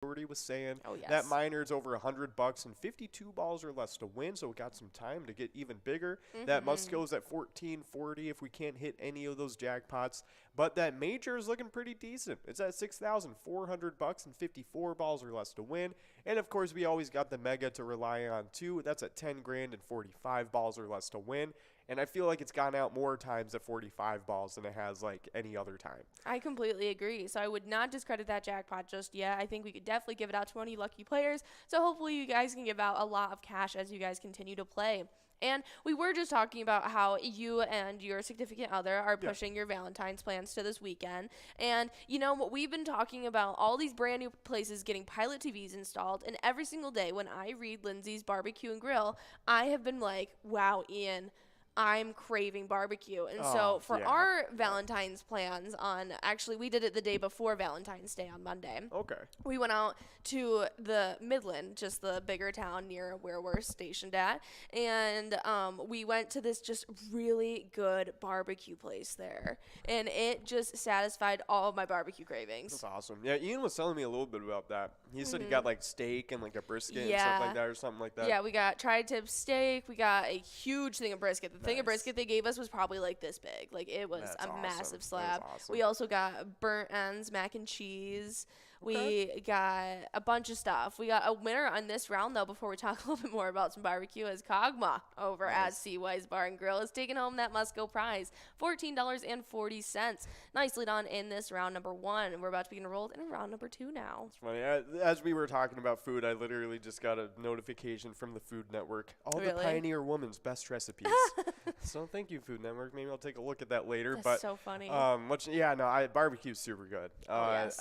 already was saying. Oh, yes. That minor's over $100 and 52 balls or less to win, so we got some time to get even bigger. That must goes at 1440 if we can't hit any of those jackpots. But that major is looking pretty decent. It's at $6,400 and 54 balls or less to win. And of course, we always got the mega to rely on too. That's at 10 grand and 45 balls or less to win. And I feel like it's gone out more times at 45 balls than it has like any other time. I completely agree. So I would not discredit that jackpot just yet. I think we could definitely give it out to any lucky players. So hopefully you guys can give out a lot of cash as you guys continue to play. And we were just talking about how you and your significant other are pushing your Valentine's plans to this weekend. And, we've been talking about all these brand new places getting Pilot TVs installed. And every single day when I read Lindsay's Barbecue and Grill, I have been like, wow, Ian, I'm craving barbecue. And so for our Valentine's plans actually we did it the day before Valentine's Day on Monday. Okay. We went out to the Midland, just the bigger town near where we're stationed at. And we went to this just really good barbecue place there. And it just satisfied all of my barbecue cravings. That's awesome. Yeah, Ian was telling me a little bit about that. He said he got like steak and like a brisket and stuff like that or something like that. Yeah, we got tri-tip steak. We got a huge thing of brisket. The thing of brisket they gave us was probably like this big. Like it was massive slab. Awesome. We also got burnt ends, mac and cheese. Okay. We got a bunch of stuff. We got a winner on this round though. Before we talk a little bit more about some barbecue, is Kogma over at CY's Bar and Grill is taking home that must-go prize, $14.40. Nicely done in this round number 1. We're about to begin enrolled in round number 2 now. It's funny. As we were talking about food, I literally just got a notification from the Food Network. All the Pioneer Woman's best recipes. So thank you, Food Network. Maybe I'll take a look at that later. That's so funny. Barbecue's super good. Yes.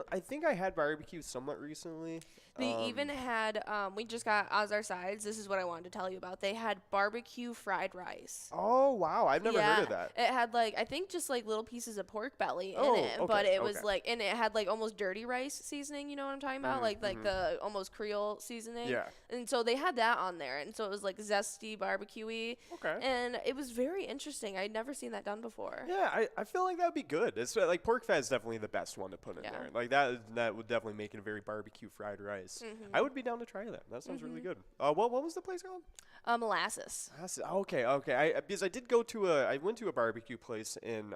I think I had barbecue somewhat recently. They even had, we just got as our sides. This is what I wanted to tell you about. They had barbecue fried rice. Oh, wow. I've never heard of that. It had I think just little pieces of pork belly in it. Okay, but it was and it had almost dirty rice seasoning. You know what I'm talking about? The almost Creole seasoning. Yeah. And so they had that on there. And so it was zesty, barbecue-y. Okay. And it was very interesting. I'd never seen that done before. Yeah, I feel like that would be good. It's pork fat is definitely the best one to put in there. That would definitely make it a very barbecue fried rice. I would be down to try that. That sounds really good. What was the place called? Molasses. Okay. Because I went to a barbecue place in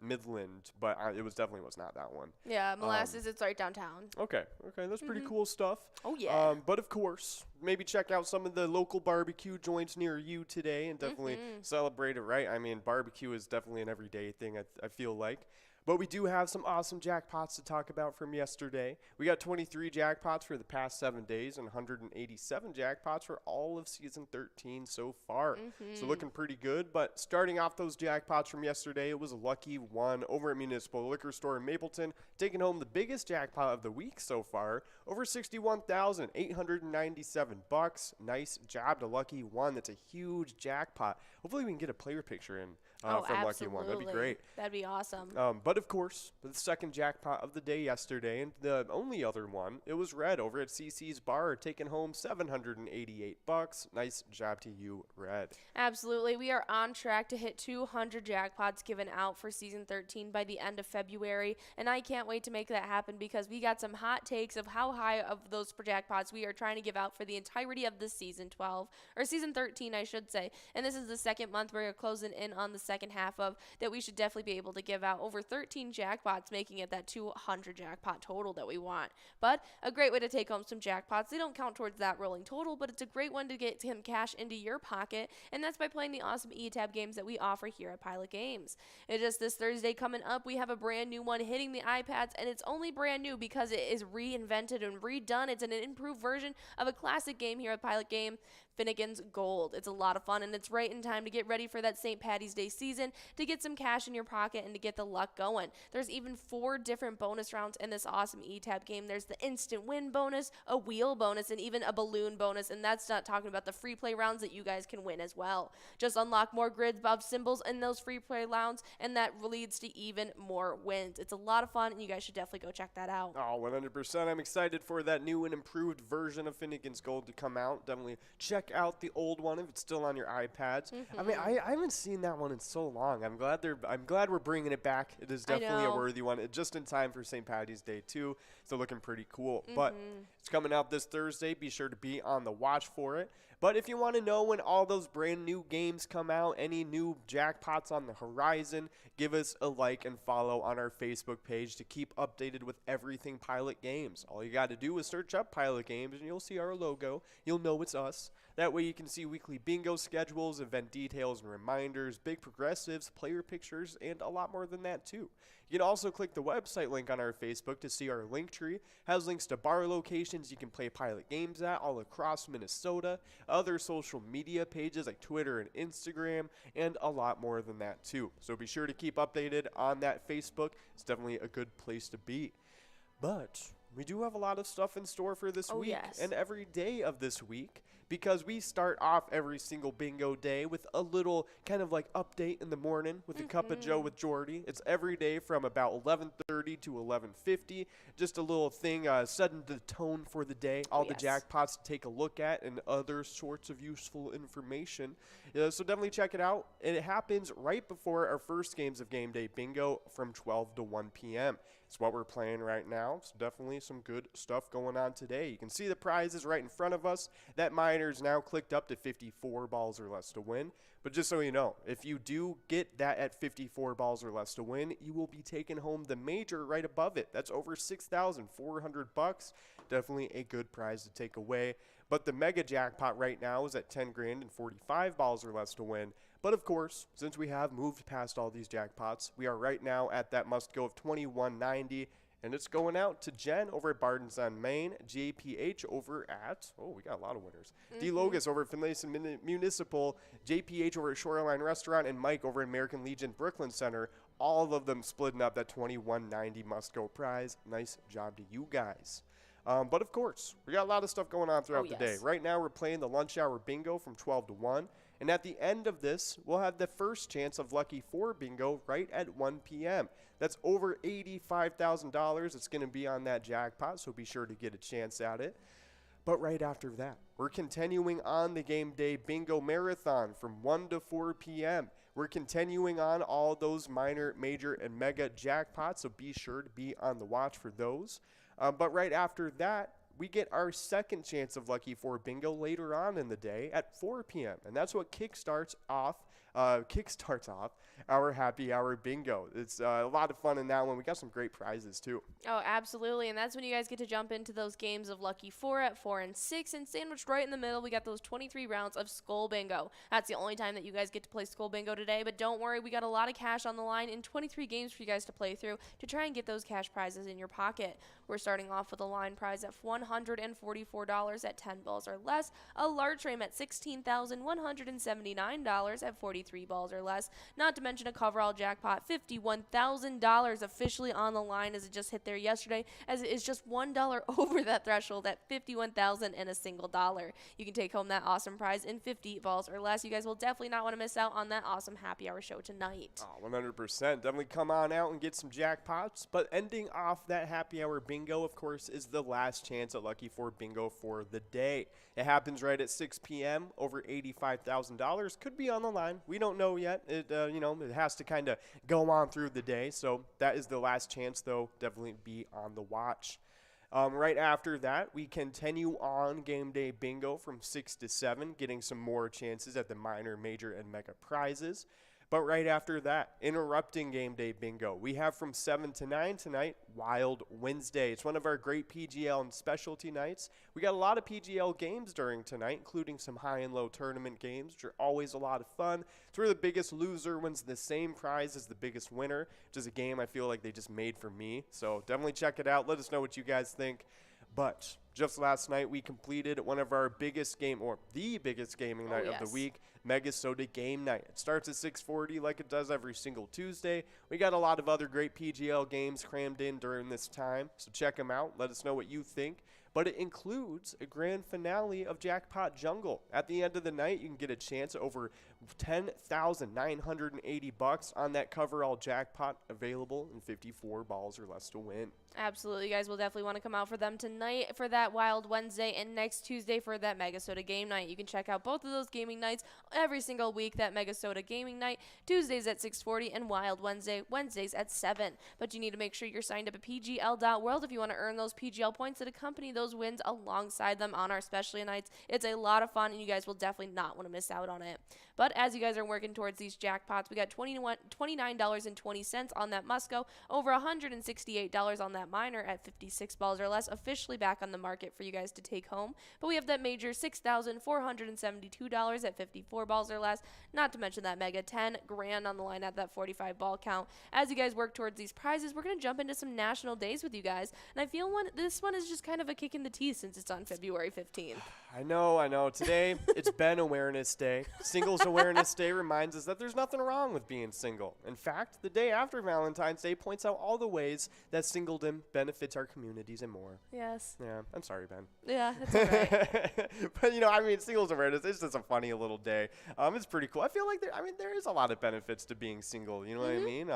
Midland, but it was not that one. Yeah, Molasses. It's right downtown. Okay, that's pretty cool stuff. Oh yeah. But of course, maybe check out some of the local barbecue joints near you today and definitely celebrate it. Right? I mean, barbecue is definitely an everyday thing. I feel like. But we do have some awesome jackpots to talk about from yesterday. We got 23 jackpots for the past 7 days and 187 jackpots for all of season 13 so far. So looking pretty good. But starting off those jackpots from yesterday, it was Lucky One over at Municipal Liquor Store in Mapleton, taking home the biggest jackpot of the week so far, over $61,897. Nice job to Lucky One. That's a huge jackpot. Hopefully we can get a player picture in from Lucky One. That'd be great. That'd be awesome. But of course, the second jackpot of the day yesterday, and the only other one, it was Red over at CC's Bar, taking home $788. Nice job to you, Red. Absolutely. We are on track to hit 200 jackpots given out for season 13 by the end of February, and I can't wait to make that happen because we got some hot takes of how high of those jackpots we are trying to give out for the entirety of this season 12, or season 13, I should say. And this is the second month we're closing in on the second half of that. We should definitely be able to give out over 13 jackpots, making it that 200 jackpot total that we want. But a great way to take home some jackpots. They don't count towards that rolling total, but it's a great one to get some cash into your pocket, and that's by playing the awesome e-tab games that we offer here at Pilot Games. It's just this Thursday coming up, we have a brand new one hitting the iPads, and it's only brand new because it is reinvented and redone. It's an improved version of a classic game here at Pilot Game, Finnegan's Gold. It's a lot of fun, and it's right in time to get ready for that St. Patty's Day season, to get some cash in your pocket and to get the luck going. There's even 4 different bonus rounds in this awesome e-tab game. There's the instant win bonus, a wheel bonus, and even a balloon bonus, and that's not talking about the free play rounds that you guys can win as well. Just unlock more grids of symbols in those free play rounds, and that leads to even more wins. It's a lot of fun, and you guys should definitely go check that out. Oh, 100%. I'm excited for that new and improved version of Finnegan's Gold to come out. Definitely check out the old one if it's still on your iPads. I mean, I haven't seen that one in so long. I'm glad we're bringing it back. It is definitely a worthy one. Just in time for St. Patty's Day too. So looking pretty cool. But it's coming out this Thursday. Be sure to be on the watch for it. But if you want to know when all those brand new games come out, any new jackpots on the horizon, give us a like and follow on our Facebook page to keep updated with everything Pilot Games. All you got to do is search up Pilot Games and you'll see our logo. You'll know it's us. That way you can see weekly bingo schedules, event details and reminders, big progressives, player pictures, and a lot more than that too. You can also click the website link on our Facebook to see our link tree. It has links to bar locations you can play Pilot Games at all across Minnesota, other social media pages like Twitter and Instagram, and a lot more than that too. So be sure to keep updated on that Facebook. It's definitely a good place to be. But we do have a lot of stuff in store for this week and every day of this week, because we start off every single bingo day with a little kind of like update in the morning with a cup of Joe with Jordy. It's every day from about 11:30 to 11:50. Just a little thing setting the tone for the day, all the jackpots to take a look at, and other sorts of useful information. So definitely check it out. And it happens right before our first games of Game Day Bingo from 12 to 1 p.m. It's what we're playing right now. So definitely some good stuff going on today. You can see the prizes right in front of us. That miner's now clicked up to 54 balls or less to win. But just so you know, if you do get that at 54 balls or less to win, you will be taking home the major right above it. That's over $6,400. Definitely a good prize to take away. But the mega jackpot right now is at 10 grand and 45 balls or less to win. But of course, since we have moved past all these jackpots, we are right now at that must go of $21.90. And it's going out to Jen over at Bardens on Main, JPH over at, we got a lot of winners. D. Logus over at Finlayson Municipal, JPH over at Shoreline Restaurant, and Mike over at American Legion Brooklyn Center. All of them splitting up that $21.90 must go prize. Nice job to you guys. But of course, we got a lot of stuff going on throughout the day. Right now, we're playing the lunch hour bingo from 12 to 1. And at the end of this, we'll have the first chance of Lucky 4 bingo right at 1 p.m. That's over $85,000. It's going to be on that jackpot, so be sure to get a chance at it. But right after that, we're continuing on the Game Day Bingo Marathon from 1 to 4 p.m. We're continuing on all those minor, major, and mega jackpots, so be sure to be on the watch for those. But right after that, we get our second chance of Lucky 4 bingo later on in the day at 4 p.m. And that's what kickstarts off our happy hour bingo. It's a lot of fun in that one. We got some great prizes too. Oh, absolutely. And that's when you guys get to jump into those games of Lucky 4 at 4 and 6. And sandwiched right in the middle, we got those 23 rounds of Skull Bingo. That's the only time that you guys get to play Skull Bingo today. But don't worry, we got a lot of cash on the line and 23 games for you guys to play through to try and get those cash prizes in your pocket. We're starting off with a line prize at $144 at 10 balls or less, a large frame at $16,179 at 43 balls or less, not to mention a coverall jackpot, $51,000 officially on the line as it just hit there yesterday, as it is just $1 over that threshold at $51,000 and a single dollar. You can take home that awesome prize in 50 balls or less. You guys will definitely not want to miss out on that awesome happy hour show tonight. Oh, 100%. Definitely come on out and get some jackpots. But ending off that happy hour bingo, of course, is the last chance at Lucky 4 bingo for the day. It happens right at 6 p.m. Over $85,000 could be on the line. We don't know yet. It has to kind of go on through the day. So that is the last chance, though. Definitely be on the watch. Right after that, we continue on Game Day Bingo from 6 to 7, getting some more chances at the minor, major, and mega prizes. But right after that, interrupting Game Day Bingo, we have from 7 to 9 tonight, Wild Wednesday. It's one of our great PGL and specialty nights. We got a lot of PGL games during tonight, including some high and low tournament games, which are always a lot of fun. It's where the biggest loser wins the same prize as the biggest winner, which is a game I feel like they just made for me. So definitely check it out. Let us know what you guys think. But just last night, we completed one of our biggest game, or the biggest gaming night of the week, MegaSota Game Night. It starts at 6:40 like it does every single Tuesday. We got a lot of other great PGL games crammed in during this time, so check them out. Let us know what you think. but it includes a grand finale of Jackpot Jungle. At the end of the night, you can get a chance at over $10,980 on that coverall jackpot, available in 54 balls or less to win. Absolutely, you guys will definitely want to come out for them tonight for that Wild Wednesday and next Tuesday for that MegaSota game night. You can check out both of those gaming nights every single week. That MegaSota gaming night, Tuesdays at 6:40 and Wild Wednesdays at 7. But you need to make sure you're signed up at PGL.World if you want to earn those PGL points that accompany those wins alongside them on our specialty nights. It's a lot of fun, and you guys will definitely not want to miss out on it. But as you guys are working towards these jackpots, we got $29.20 on that Musco, over $168 on that minor at 56 balls or less, officially back on the market for you guys to take home. But we have that major $6,472 at 54 balls or less, not to mention that mega 10 grand on the line at that 45 ball count. As you guys work towards these prizes, we're going to jump into some national days with you guys, and I feel this one is just kind of a kick in the teeth since it's on February 15th. I know. Today, it's Ben Awareness Day. Singles Awareness Day reminds us that there's nothing wrong with being single. In fact, the day after Valentine's Day points out all the ways that singledom benefits our communities and more. Yes. Yeah, I'm sorry, Ben. Yeah, that's all right. But, Singles Awareness, it's just a funny little day. It's pretty cool. I feel like there is a lot of benefits to being single, you know what I mean?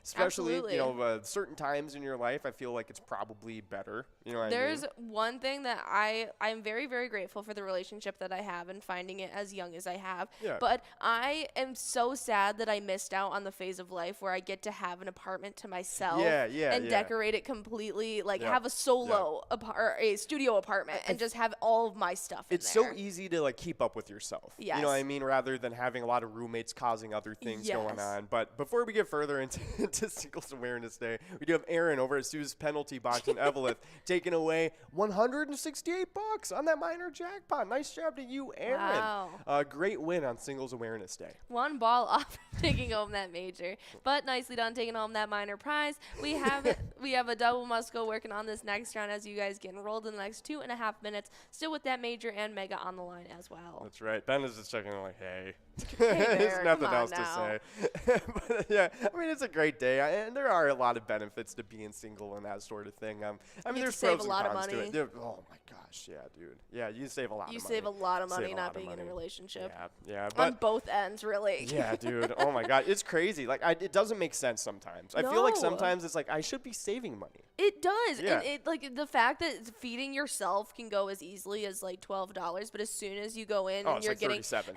Especially, Absolutely. certain times in your life, I feel like it's probably better, you know what I mean? There's one thing that I'm very, very grateful for the relationship that I have and finding it as young as I have. Yeah. But I am so sad that I missed out on the phase of life where I get to have an apartment to myself and decorate it completely, have a solo or a studio apartment and just have all of my stuff in there. It's so easy to keep up with yourself. Yes. You know what I mean? Rather than having a lot of roommates causing other things going on. But before we get further into Singles Awareness Day, we do have Aaron over at Sue's Penalty Box in Evelyn taking away $168 on that minor jackpot. Nice job to you, Aaron. Wow. Great win on Singles Awareness Day. One ball off taking home that major, but nicely done taking home that minor prize. We have a double Musco working on this next round as you guys get enrolled in the next 2.5 minutes, still with that major and mega on the line as well. That's right. Ben is just checking in hey. There, There's nothing come on else now. to say. But it's a great day, and there are a lot of benefits to being single and that sort of thing. There's save pros a lot and of cons to money. it. Oh my gosh, yeah, dude. Yeah, you save a lot of money. You save a lot of money Save a not lot of being in a money. relationship. Yeah, On but both ends, really. yeah, dude. Oh my god, it's crazy. It doesn't make sense sometimes. I feel like No. sometimes it's I should be saving money. It does. Yeah. And the fact that feeding yourself can go as easily as $12, but as soon as you go in and It's you're getting 37.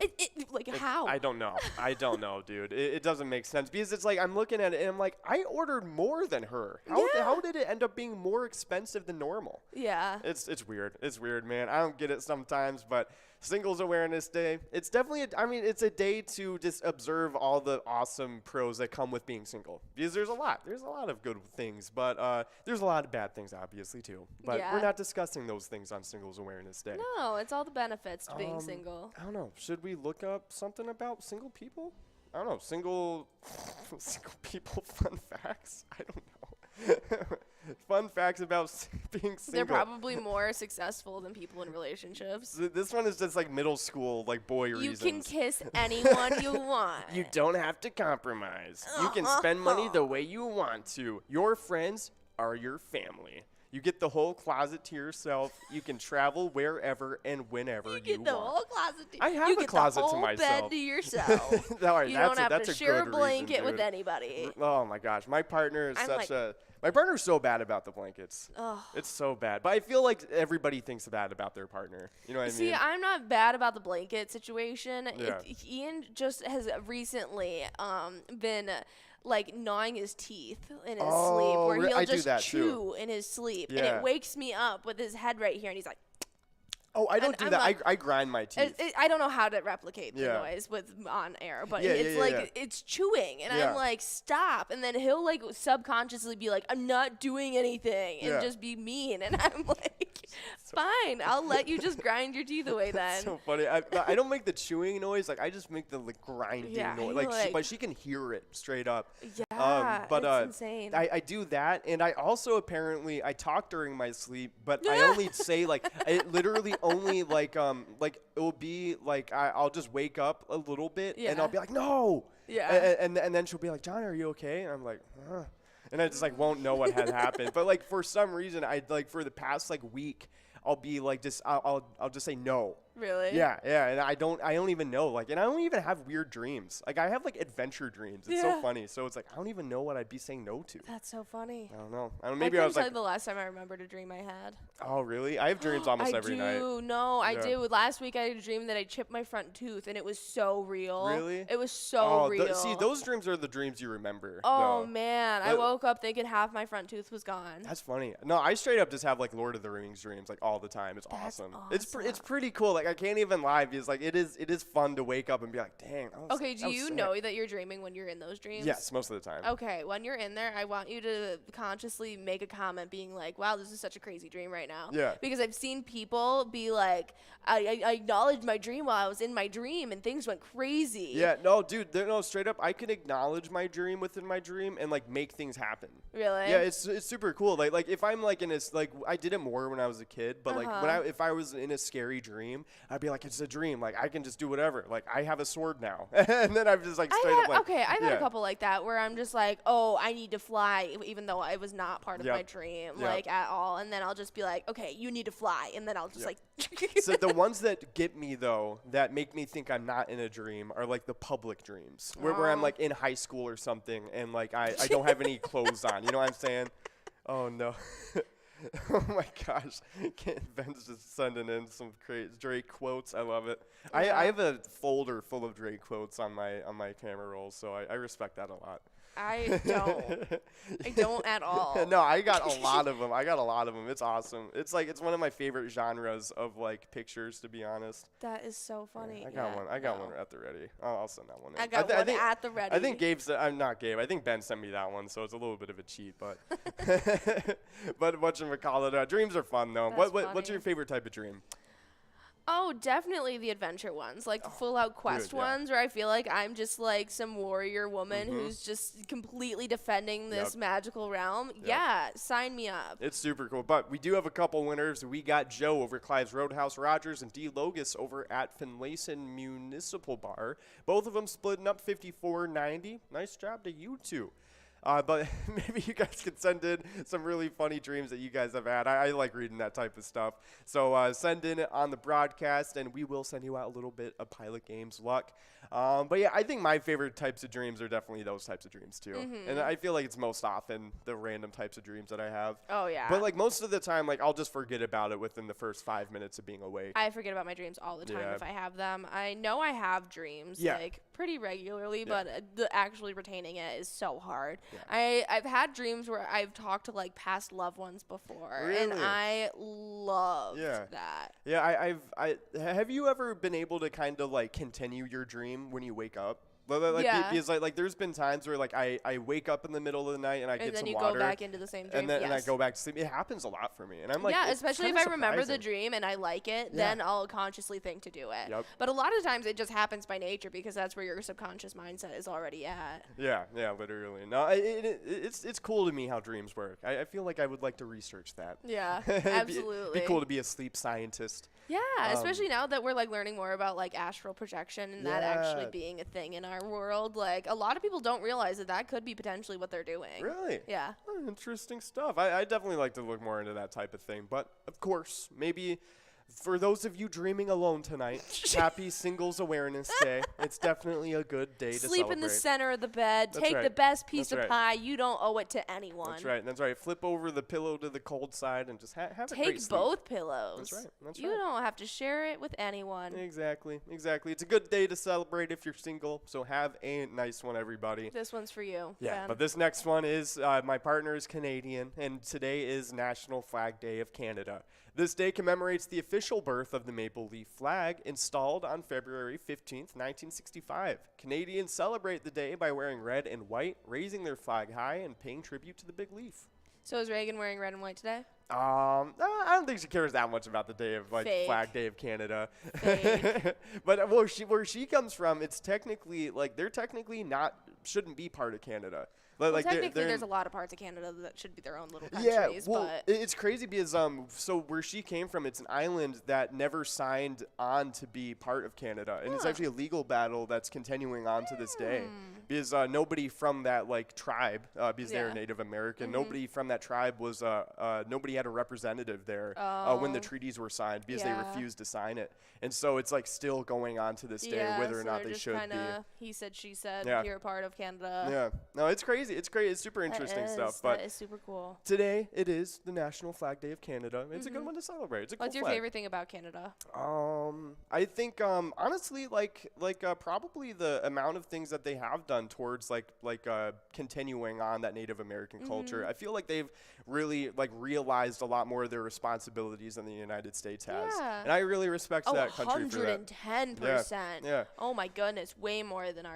how? I don't know. I don't know, dude. It doesn't make sense because it's I'm looking at it and I'm I ordered more than her. How did it end up being more expensive than normal? Yeah. It's weird. It's weird, man. I don't get it sometimes, but Singles Awareness Day, it's definitely it's a day to just observe all the awesome pros that come with being single. Because there's a lot of good things, but there's a lot of bad things obviously too. But we're not discussing those things on Singles Awareness Day. No, it's all the benefits to being single. I don't know. Should we look up something about single people? I don't know. Single people fun facts? I don't know. Fun facts about being single. They're probably more successful than people in relationships. This one is just middle school boy reasons. You can kiss anyone you want. You don't have to compromise. You can spend money the way you want to. Your friends are your family. You get the whole closet to yourself. You can travel wherever and whenever you want. You get the whole closet to I have a closet to You get the myself. whole bed to yourself. All right, You that's don't have a to share a good blanket reason, with dude. anybody. Oh my gosh, my partner is I'm my partner's so bad about the blankets. Ugh. It's so bad. But I feel like everybody thinks that about their partner. You know what I mean? See, I'm not bad about the blanket situation. Yeah. Ian just has recently been gnawing his teeth in his sleep, where he'll I do just that chew too. in his sleep, and Yeah. it wakes me up with his head right here, and he's like. Oh, I don't And do I'm that. like- I grind my teeth. I don't know how to replicate the Yeah. noise on air, but Yeah, it's yeah. it's chewing, and Yeah. I'm like, stop, and then he'll subconsciously be like, I'm not doing anything, and Yeah. just be mean, and I'm like, fine, I'll let you just grind your teeth away then. So funny. I don't make the chewing noise. I just make the grinding Yeah, noise. But she can hear it straight up. Yeah, but it's insane. I do that, and I also apparently I talk during my sleep, but I only say it literally only it will be I'll just wake up a little bit and I'll be like, no. Yeah. And then she'll be like, John, are you okay? And I'm like, huh. And I just won't know what had happened. But for some reason, I for the past week, I'll be like I'll just say no. Really? Yeah, and I don't even know, like, and I don't even have weird dreams. Like, I have, like, adventure dreams. It's so funny. So it's like, I don't even know what I'd be saying no to. That's so funny. I don't know. Maybe I was like, the last time I remembered a dream I had. Oh, really? I have dreams almost every night. I do. Last week I had a dream that I chipped my front tooth, and it was so real. Really? It was so real. See, those dreams are the dreams you remember. Oh, man. I woke up thinking half my front tooth was gone. That's funny. No, I straight up just have, like, Lord of the Rings dreams, like, all the time. It's awesome. It's pretty cool. Like, I can't even lie. Because like it is fun to wake up and be like, dang. Okay, do you know that you're dreaming when you're in those dreams? Yes, most of the time. Okay, when you're in there, I want you to consciously make a comment being like, wow, this is such a crazy dream right now. Yeah. Because I've seen people be like, I acknowledged my dream while I was in my dream and things went crazy. Yeah, no, dude, no, straight up, I can acknowledge my dream within my dream and like make things happen. Really? Yeah, it's super cool. Like if I'm like in a, like I did it more when I was a kid, but like if I was in a scary dream, I'd be like, it's a dream. Like I can just do whatever. Like I have a sword now. And then I'm just like straight up like. Okay, I've had a couple like that where I'm just like, oh, I need to fly, even though it was not part of my dream, like at all. And then I'll just be like, okay, you need to fly. And then I'll just like. So the ones that get me though, that make me think I'm not in a dream are like the public dreams where I'm like in high school or something and like I don't have any clothes on. You know what I'm saying? Oh no. Oh my gosh. Ben's just sending in some Drake quotes. I love it. Yeah. I have a folder full of Drake quotes on my camera rolls, so I respect that a lot. I don't. I don't at all. No, I got a lot of them. It's awesome. It's one of my favorite genres of like pictures, to be honest. That is so funny. Yeah, I got one at the ready. I'll send that one in. I got one at the ready. I think I'm not Gabe. I think Ben sent me that one, so it's a little bit of a cheat, but but whatchamacallit, dreams are fun though. What's your favorite type of dream? Oh, definitely the adventure ones, like the full-out quest ones, where I feel like I'm just like some warrior woman who's just completely defending this magical realm. Yep. Yeah, sign me up. It's super cool. But we do have a couple winners. We got Joe over Clive's Roadhouse Rogers and D. Logus over at Finlayson Municipal Bar. Both of them splitting up 54.90. Nice job to you two. But maybe you guys can send in some really funny dreams that you guys have had. I like reading that type of stuff. So send in it on the broadcast, and we will send you out a little bit of Pilot Games luck. But yeah, I think my favorite types of dreams are definitely those types of dreams too. And I feel like it's most often the random types of dreams that I have. Oh yeah. But like most of the time, like I'll just forget about it within the first 5 minutes of being awake. I forget about my dreams all the time if I have them. I know I have dreams like pretty regularly, but actually retaining it is so hard. Yeah. I've had dreams where I've talked to like past loved ones before, and I loved that. Yeah, have you ever been able to kind of like continue your dream when you wake up? Because like there's been times where like I wake up in the middle of the night and I get some water. And then you go back into the same dream. And I go back to sleep. It happens a lot for me. And I'm like, especially if I remember the dream and I like it, then I'll consciously think to do it. Yep. But a lot of times it just happens by nature because that's where your subconscious mindset is already at. Yeah, literally. No, it's cool to me how dreams work. I feel like I would like to research that. Yeah, absolutely. It'd be cool to be a sleep scientist. Yeah, especially now that we're like learning more about like astral projection and that actually being a thing in our world. Like a lot of people don't realize that could be potentially what they're doing. Really? Yeah. Oh, interesting stuff. I definitely like to look more into that type of thing. But of course, maybe for those of you dreaming alone tonight, happy Singles Awareness Day. It's definitely a good day to celebrate. Sleep in the center of the bed. Take the best piece of pie. You don't owe it to anyone. That's right. Flip over the pillow to the cold side and just have a great sleep. Take both pillows. That's right. You don't have to share it with anyone. Exactly. It's a good day to celebrate if you're single, so have a nice one, everybody. This one's for you. Yeah, Ben. But this next one is, my partner is Canadian, and today is National Flag Day of Canada. This day commemorates the official birth of the maple leaf flag, installed on February 15th, 1965. Canadians celebrate the day by wearing red and white, raising their flag high, and paying tribute to the big leaf. So is Reagan wearing red and white today? I don't think she cares that much about the day of like Fake. Flag Day of Canada. But where she comes from, it's technically like they're technically not shouldn't be part of Canada. Well, Like technically, there's a lot of parts of Canada that should be their own little countries. Yeah, well, but it's crazy because so where she came from, it's an island that never signed on to be part of Canada, and it's actually a legal battle that's continuing on to this day because nobody from that like tribe, because they're Native American, nobody from that tribe was nobody had a representative there when the treaties were signed because they refused to sign it, and so it's like still going on to this day whether or not they should be. He said, she said, you're a part of Canada. Yeah, no, it's crazy. It's great. It's super interesting stuff. But that is super cool. Today it is the National Flag Day of Canada. It's a good one to celebrate. It's a What's cool your flag. favorite thing about Canada? I think honestly like probably the amount of things that they have done towards continuing on that Native American culture. I feel like they've really like realized a lot more of their responsibilities than the United States has. And I really respect that country for that. 110%. Yeah. Oh my goodness, way more than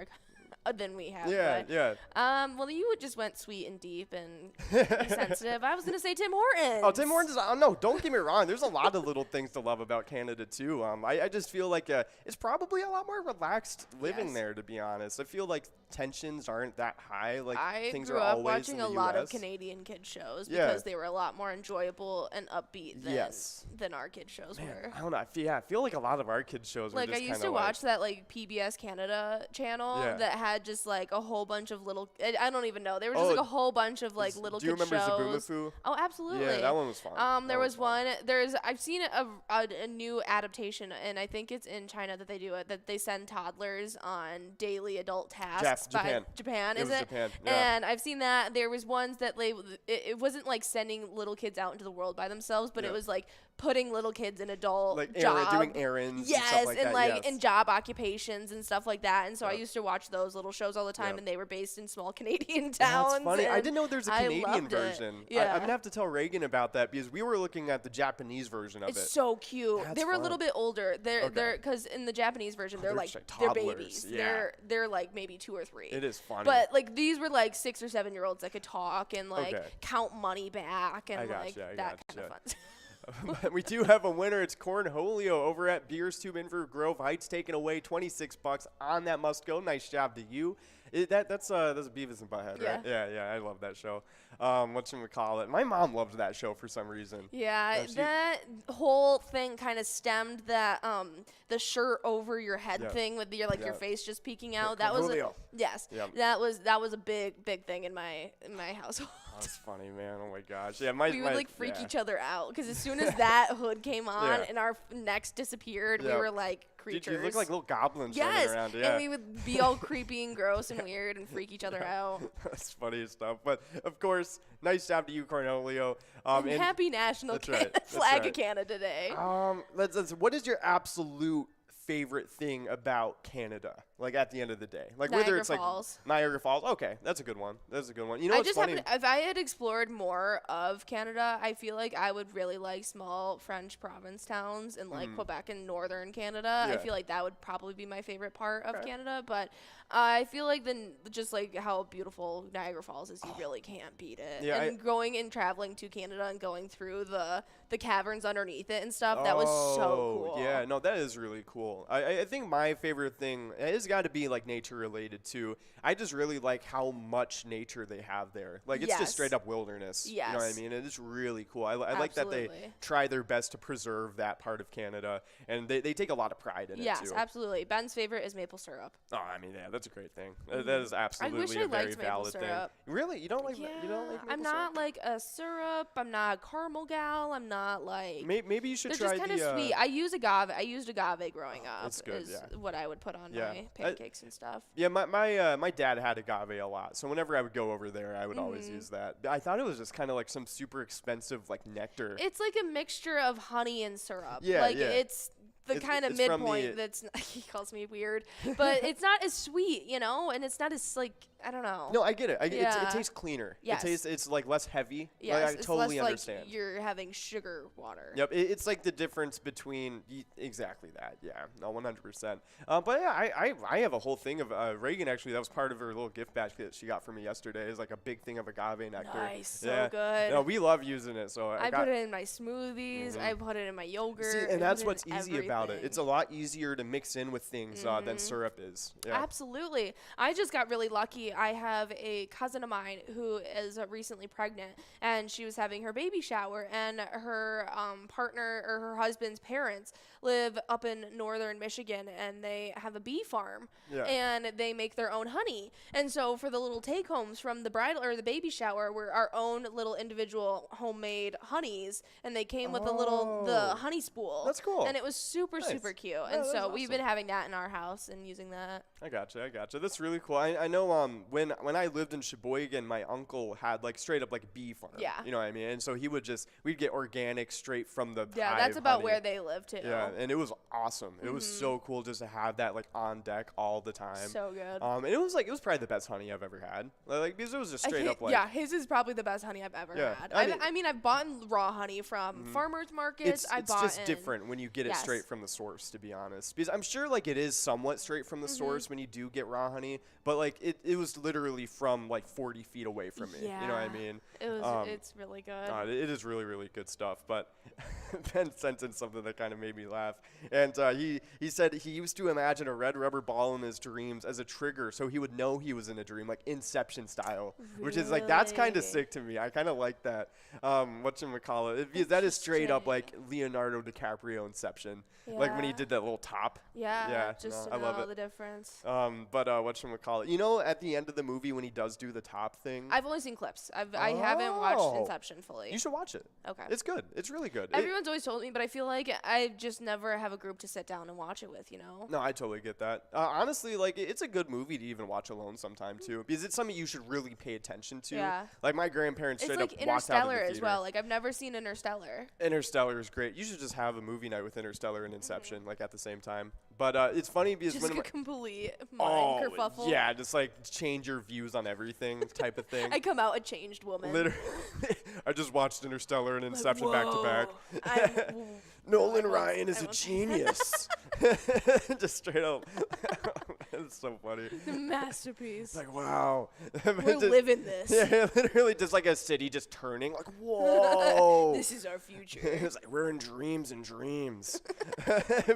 than we have. Yeah. Well, you just went sweet and deep and sensitive. I was gonna say Tim Hortons. Oh, Tim Hortons. No, don't get me wrong. There's a lot of little things to love about Canada too. I just feel like it's probably a lot more relaxed living there. To be honest, I feel like tensions aren't that high. Like things are always I grew up watching a lot of US. Canadian kid shows because they were a lot more enjoyable and upbeat than our kid shows were. I don't know. I feel like a lot of our kids shows were like just I used to watch that like PBS Canada channel that had just like a whole bunch of little. I don't even know. There was just like a whole bunch of like little. Do you kid remember shows. Zaboomerfoo? Oh, absolutely. Yeah, that one was fun. There was one. I've seen a new adaptation, and I think it's in China that they do it. That they send toddlers on daily adult tasks. Japan, is it? Japan, And I've seen that. There was ones that it wasn't like sending little kids out into the world by themselves, but it was like putting little kids in adult jobs, doing errands, yes, and stuff like that. In job occupations and stuff like that. And so I used to watch those little shows all the time, and they were based in small Canadian towns. That's funny. I didn't know there's a Canadian version. Yeah. I'm gonna have to tell Reagan about that because we were looking at the Japanese version of it. It's so cute. That's they were fun. a little bit older. They're because in the Japanese version they're like they're babies. Yeah. They're like maybe 2 or 3. It is funny. But like these were like 6 or 7 year olds that could talk and like count money back and that kind of fun. We do have a winner. It's Cornholio over at Beers Tube in Grove Heights, taking away $26 on that must go. Nice job to you. That's Beavis and Butthead, right? Yeah. I love that show. Whatchamacallit. My mom loved that show for some reason. Yeah, that whole thing kind of stemmed that the shirt over your head thing with your your face just peeking out. That was that was a big thing in my household. That's funny, man. Oh my gosh. Yeah, we would like freak each other out because as soon as that hood came on and our necks disappeared, we were like creatures. You look like little goblins running around. Yeah. And we would be all creepy and gross and weird and freak each other out. That's funny stuff. But of course, nice job to you, Cornholio. And happy National Flag of Canada Day. What is your absolute favorite thing about Canada? Like at the end of the day, like Niagara whether it's Falls. like Niagara Falls. Okay, that's a good one. You know what's funny? If I had explored more of Canada, I feel like I would really like small French province towns in like Quebec and northern Canada. I feel like that would probably be my favorite part of Canada. But I feel like just like how beautiful Niagara Falls is, you really can't beat it. Yeah, and going and traveling to Canada and going through the caverns underneath it and stuff, that was so cool. Yeah, no, that is really cool. I think my favorite thing has got to be like nature related too. I just really like how much nature they have there. Like it's just straight up wilderness. Yes. You know what I mean? And it's really cool. I like that they try their best to preserve that part of Canada, and they take a lot of pride in it too. Yes, absolutely. Ben's favorite is maple syrup. Oh, I mean, yeah, that's a great thing. That is absolutely a very valid thing. Really? You don't like maple syrup? I'm not like a syrup. I'm not a caramel gal. I'm not like. Maybe you should they're try just kind of sweet. I used agave growing up. That's good. Is what I would put on my pancakes and stuff. Yeah, my dad had agave a lot, so whenever I would go over there, I would always use that. I thought it was just kind of like some super expensive like nectar. It's like a mixture of honey and syrup. Yeah, it's the kind of midpoint that's he calls me weird, but it's not as sweet, and it's not as like I don't know. No, I get it. It tastes cleaner. Yes. It's like less heavy. Yes, like, I totally understand. Like you're having sugar water. Yep, it's like the difference between exactly that. Yeah, no, 100%. But yeah, I have a whole thing of Reagan actually. That was part of her little gift basket that she got for me yesterday. Is like a big thing of agave nectar. Nice, so good. No, we love using it. So I put it in my smoothies. I put it in my yogurt. See, and that's what's easy about it. It's a lot easier to mix in with things than syrup is. Yeah. Absolutely. I just got really lucky lucky. I have a cousin of mine who is recently pregnant, and she was having her baby shower, and her partner or her husband's parents live up in northern Michigan, and they have a bee farm, and they make their own honey. And so for the little take-homes from the bridal or the baby shower were our own little individual homemade honeys, and they came with the honey spool. That's cool. And it was super cute. And so we've been having that in our house and using that. I gotcha. That's really cool. I know when I lived in Sheboygan, my uncle had like straight up like a bee farm. Yeah. You know what I mean? And so we'd get organic straight from the hive that's about honey. where they live too. Yeah, and it was awesome. It was so cool just to have that like on deck all the time. So good. And it was probably the best honey I've ever had. Like because it was just straight up like. Yeah, his is probably the best honey I've ever had. I mean, I've bought bought raw honey from farmers markets. It's just different when you get it straight from the source, to be honest. Because I'm sure like it is somewhat straight from the source when you do get raw honey, but like it was literally from like 40 feet away from me. Yeah. You know what I mean? It's really good. It is really, really good stuff. But Ben sent in something that kind of made me laugh. And he said he used to imagine a red rubber ball in his dreams as a trigger so he would know he was in a dream, like Inception style, which is like, that's kind of sick to me. I kind of like that. Whatchamacallit? Because that is straight up like Leonardo DiCaprio Inception. Yeah. Like when he did that little top. Yeah, just to I love know it. the difference. But whatchamacallit? You know, at the end of the movie when he does do the top thing? I've only seen clips. I haven't watched Inception fully. You should watch it. Okay. It's good. It's really good. Everyone's always told me, but I feel like I just never have a group to sit down and watch it with, you know? No, I totally get that. Honestly, like, it's a good movie to even watch alone sometime, too. Because it's something you should really pay attention to. Yeah. Like, my grandparents straight it's up like walked out of the Interstellar theater. as well. Like, I've never seen Interstellar. Interstellar is great. You should just have a movie night with Interstellar and Inception, like, at the same time. But it's funny because just when a complete mind kerfuffle. Yeah, just, like, change your views on everything type of thing. I come out a changed woman. Literally. I just watched Interstellar and Inception back to back. Whoa. Nolan Ryan is a genius. Just straight up. It's so funny. Masterpiece. Like, wow. We're living this. Yeah, literally just like a city just turning. Like, whoa. This is our future. It's like, we're in dreams and dreams.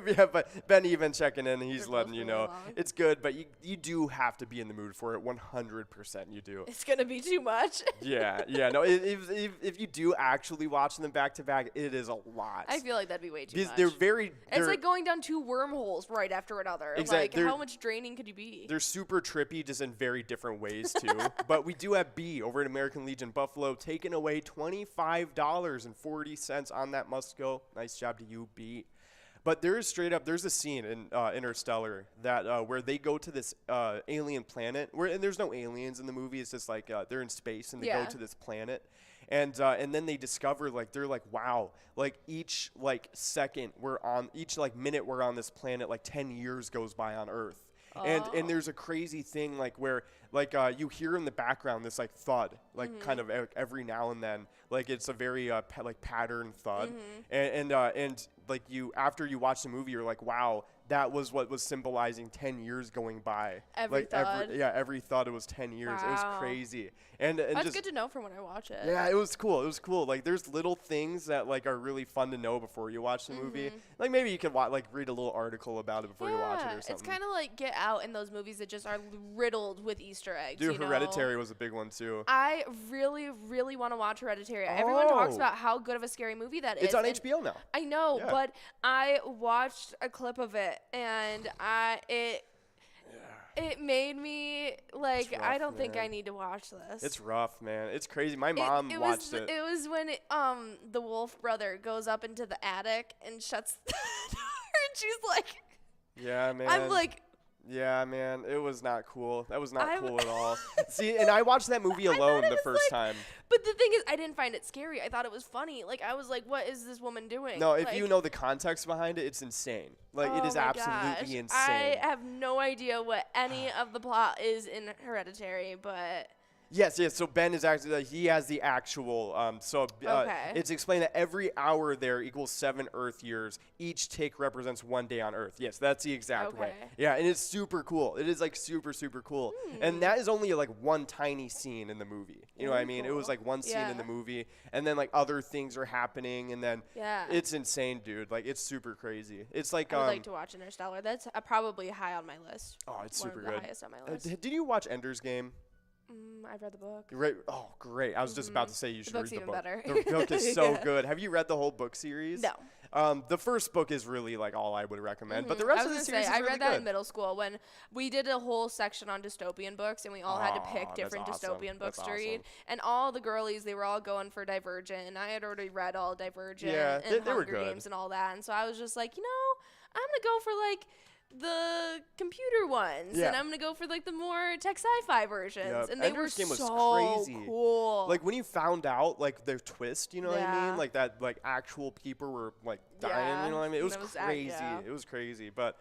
Yeah, but Ben even checking in, he's letting you know. It's good, but you do have to be in the mood for it. 100% you do. It's going to be too much. Yeah. No, if you do actually watch them back to back, it is a lot. I feel like that'd be way too much. It's like going down two wormholes right after another. Exactly. Like, how much draining could you be? They're super trippy, just in very different ways, too. But we do have B over at American Legion Buffalo, taking away $25.40 on that must-go. Nice job to you, B. But there's a scene in Interstellar that where they go to this alien planet, and there's no aliens in the movie. It's just like they're in space, and they go to this planet. And then they discover, like, they're like, wow, like each like second each like minute we're on this planet, like 10 years goes by on Earth. And there's a crazy thing like where like you hear in the background this like thud, like kind of every now and then, like it's a very like pattern thud. And like after you watch the movie, you're like, wow, that was what was symbolizing 10 years going by. Every thud. Every thought it was 10 years. Wow. It was crazy. And that's just good to know for when I watch it. Yeah, it was cool. Like there's little things that like are really fun to know before you watch the movie. Like maybe you could read a little article about it before you watch it or something. It's kind of like Get Out in those movies that just are riddled with Easter eggs. Dude, Hereditary was a big one too. I really, really want to watch Hereditary. Everyone talks about how good of a scary movie that is. It's on HBO now. I know, but I watched a clip of it and it made me like, rough, I don't think I need to watch this. It's rough, man. It's crazy. My mom watched it. It was when the wolf brother goes up into the attic and shuts the door, and she's like, yeah, man. I'm like, yeah, man. It was not cool. That was not cool at all. See, and I watched that movie alone the first time. But the thing is, I didn't find it scary. I thought it was funny. Like, I was like, what is this woman doing? No, if you know the context behind it, it's insane. Like, it is absolutely insane. I have no idea what any of the plot is in Hereditary, but Yes. So Ben is actually he has the actual. Okay. It's explained that every hour there equals 7 Earth years. Each tick represents 1 day on Earth. Yes, that's the exact way. Okay. Yeah, and it's super cool. It is like super cool. And that is only like one tiny scene in the movie. You know what I mean? It was like one scene in the movie, and then like other things are happening, and then it's insane, dude. Like it's super crazy. It's like I would like to watch Interstellar. That's probably high on my list. Oh, it's One super of the good. highest on my list. Did you watch Ender's Game? I've read the book. Right. Oh, great. I was just about to say you should read book's the even book. better. The book is so good. Have you read the whole book series? No. The first book is really like all I would recommend, but the rest of the series is really I read that good. in middle school when we did a whole section on dystopian books, and we all had to pick different dystopian books to read. And all the girlies, they were all going for Divergent, and I had already read all Divergent and they were Hunger good. Games and all that. And so I was just like, I'm gonna go for like the computer ones, and I'm gonna go for like the more tech sci-fi versions, and they Ender's Game were was so crazy. cool. Like when you found out like their twist, you know what I mean? Like that, like actual people were like dying. You know what I mean? It was crazy. It was crazy, but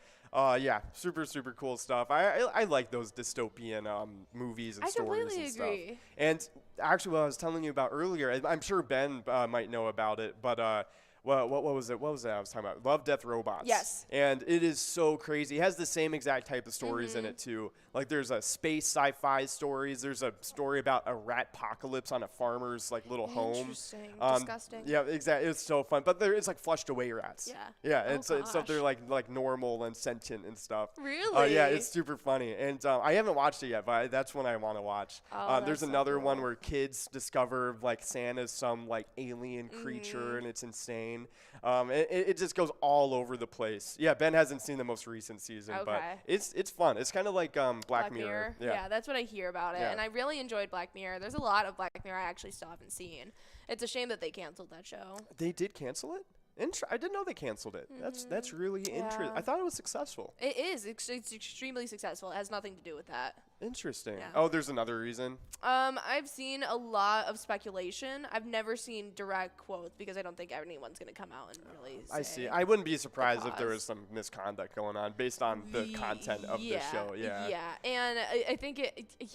super cool stuff. I like those dystopian movies and stories and stuff. I completely agree. And actually, what I was telling you about earlier, I'm sure Ben might know about it, but. What was it? What was that I was talking about? Love, Death, Robots. Yes. And it is so crazy. It has the same exact type of stories in it, too. Like, there's a space sci-fi stories. There's a story about a rat apocalypse on a farmer's, like, little home. Interesting. Disgusting. Yeah, exactly. It's so fun. But it's, like, flushed away rats. Yeah. Yeah, and so they're, like normal and sentient and stuff. Really? Yeah, it's super funny. And I haven't watched it yet, but that's one I want to watch. There's another one where kids discover, like, Santa's some, like, alien creature, and it's insane. It just goes all over the place. Yeah, Ben hasn't seen the most recent season, but it's fun. It's kind of like Black Mirror. Yeah, that's what I hear about it, and I really enjoyed Black Mirror. There's a lot of Black Mirror I actually still haven't seen. It's a shame that they canceled that show. They did cancel it? I didn't know they canceled it. That's really interesting. I thought it was successful. It is. It's extremely successful. It has nothing to do with that. Interesting. Yeah. Oh, there's another reason. I've seen a lot of speculation. I've never seen direct quotes because I don't think anyone's going to come out and really say I see. I wouldn't be surprised if there was some misconduct going on based on the content of the show. Yeah. Yeah, and I think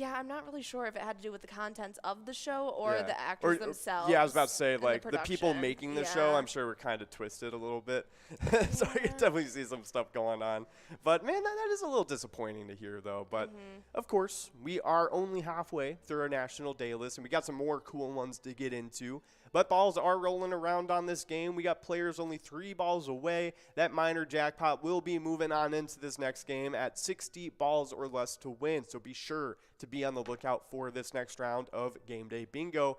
I'm not really sure if it had to do with the contents of the show or the actors themselves. Yeah, I was about to say, like, the people making the show, I'm sure were kind of twisted a little bit. So I could definitely see some stuff going on. But, man, that is a little disappointing to hear, though. But, of course, we are only halfway through our National Day list, and we got some more cool ones to get into. But balls are rolling around on this game. We got players only 3 balls away. That minor jackpot will be moving on into this next game at 60 balls or less to win. So be sure to be on the lookout for this next round of Game Day Bingo.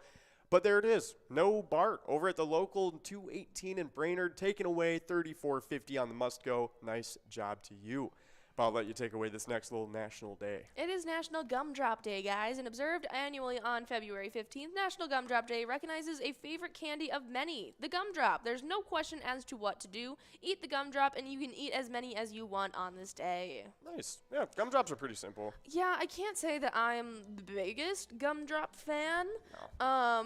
But there it is. No Bart over at the local 218 in Brainerd, taking away 34.50 on the must go. Nice job to you. But I'll let you take away this next little national day. It is National Gumdrop Day, guys, and observed annually on February 15th. National Gumdrop Day recognizes a favorite candy of many, the gumdrop. There's no question as to what to do. Eat the gumdrop, and you can eat as many as you want on this day. Nice. Yeah, gumdrops are pretty simple. Yeah, I can't say that I'm the biggest gumdrop fan. No.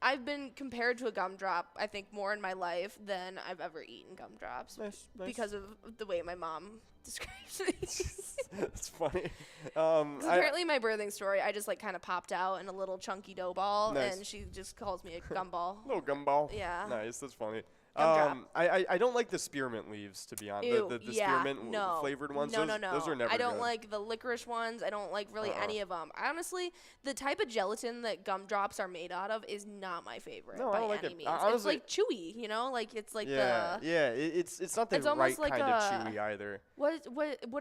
I've been compared to a gumdrop, I think, more in my life than I've ever eaten gumdrops. Nice. Because of the way my mom describes these. That's funny. Apparently, my birthing story, I just like kind of popped out in a little chunky dough ball, Nice. and she just calls me a gumball. Little gumball. Yeah. Nice. That's funny. Gumdrop. I don't like the spearmint leaves, to be honest. Ew, The spearmint flavored ones. No. Those are never I don't good. like the licorice ones. I don't like really any of them. Honestly, the type of gelatin that gumdrops are made out of is not my favorite No, I by don't like any it. means. Honestly, it's like chewy, you know? Like it's like it's not the it's right almost like kind of chewy either. What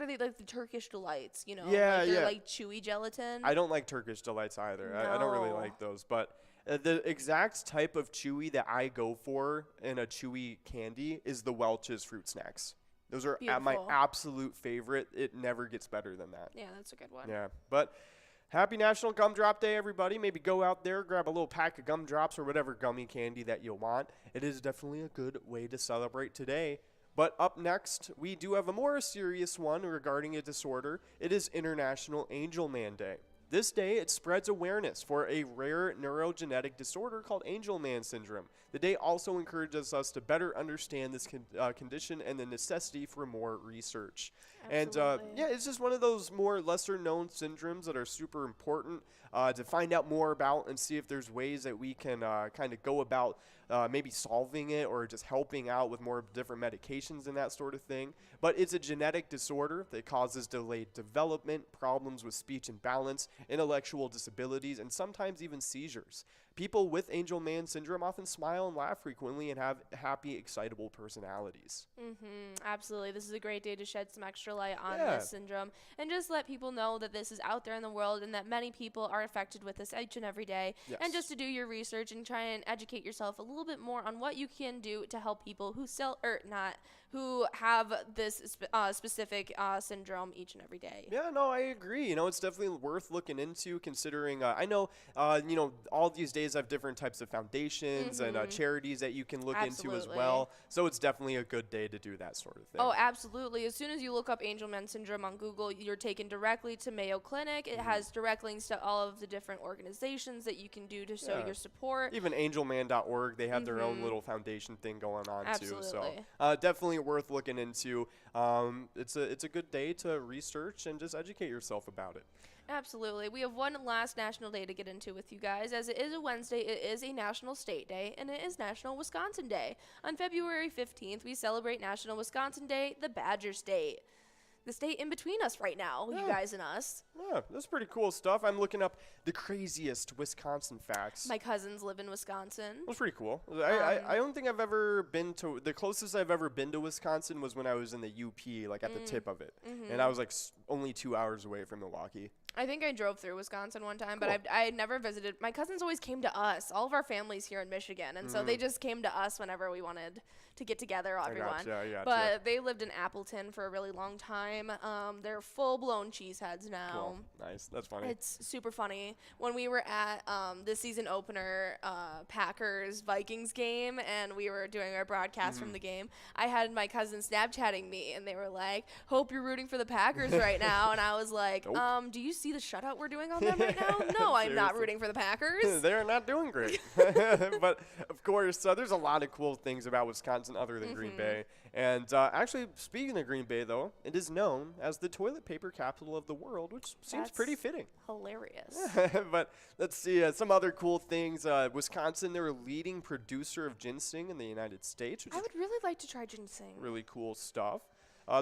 are they, like the Turkish delights, you know? Yeah, like they're like chewy gelatin. I don't like Turkish delights either. I don't really like those, but the exact type of chewy that I go for in a chewy candy is the Welch's fruit snacks. Those are my absolute favorite. It never gets better than that. Yeah, that's a good one. Yeah, but happy National Gumdrop Day, everybody. Maybe go out there, grab a little pack of gumdrops or whatever gummy candy that you want. It is definitely a good way to celebrate today. But up next, we do have a more serious one regarding a disorder. It is International Angel Man Day. This day, it spreads awareness for a rare neurogenetic disorder called Angelman syndrome. The day also encourages us to better understand this condition and the necessity for more research. Absolutely. And it's just one of those more lesser-known syndromes that are super important to find out more about and see if there's ways that we can kind of go about maybe solving it or just helping out with more different medications and that sort of thing. But it's a genetic disorder that causes delayed development, problems with speech and balance, intellectual disabilities, and sometimes even seizures. People with Angelman syndrome often smile and laugh frequently and have happy, excitable personalities. Absolutely. This is a great day to shed some extra light on this syndrome and just let people know that this is out there in the world and that many people are affected with this each and every day. Yes. And just to do your research and try and educate yourself a little bit more on what you can do to help people who have this specific syndrome each and every day. Yeah, no, I agree. It's definitely worth looking into considering, I know, all these days have different types of foundations and charities that you can look into as well. So it's definitely a good day to do that sort of thing. Oh, absolutely. As soon as you look up Angelman syndrome on Google, you're taken directly to Mayo Clinic. It has direct links to all of the different organizations that you can do to show your support. Even angelman.org, they have their own little foundation thing going on too. So Absolutely. definitely worth looking into. It's a good day to research and just educate yourself about it. Absolutely. We have one last national day to get into with you guys. As it is a Wednesday, it is a National State Day, and it is National Wisconsin Day. On February 15th, we celebrate National Wisconsin Day, the Badger State. The state in between us right now, you guys and us. Yeah, that's pretty cool stuff. I'm looking up the craziest Wisconsin facts. My cousins live in Wisconsin. That's pretty cool. I don't think I've ever been to, the closest I've ever been to Wisconsin was when I was in the UP, like at the tip of it. And I was like only 2 hours away from Milwaukee. I think I drove through Wisconsin one time, but I had never visited. My cousins always came to us. All of our family's here in Michigan, and so they just came to us whenever we wanted to get together, everyone. I gotcha. But they lived in Appleton for a really long time. They're full-blown cheeseheads now. Cool. Nice. That's funny. It's super funny. When we were at the season opener Packers-Vikings game, and we were doing our broadcast from the game, I had my cousins Snapchatting me, and they were like, "Hope you're rooting for the Packers right now." And I was like, Nope. "Do you see the shutout we're doing on them right now?" No, I'm not rooting for the Packers. They're not doing great. But, of course, there's a lot of cool things about Wisconsin other than Green Bay. And actually, speaking of Green Bay, though, it is known as the toilet paper capital of the world, which seems pretty fitting. Hilarious. But let's see, some other cool things. Wisconsin, they're a leading producer of ginseng in the United States, which I is would really like to try ginseng. really cool stuff.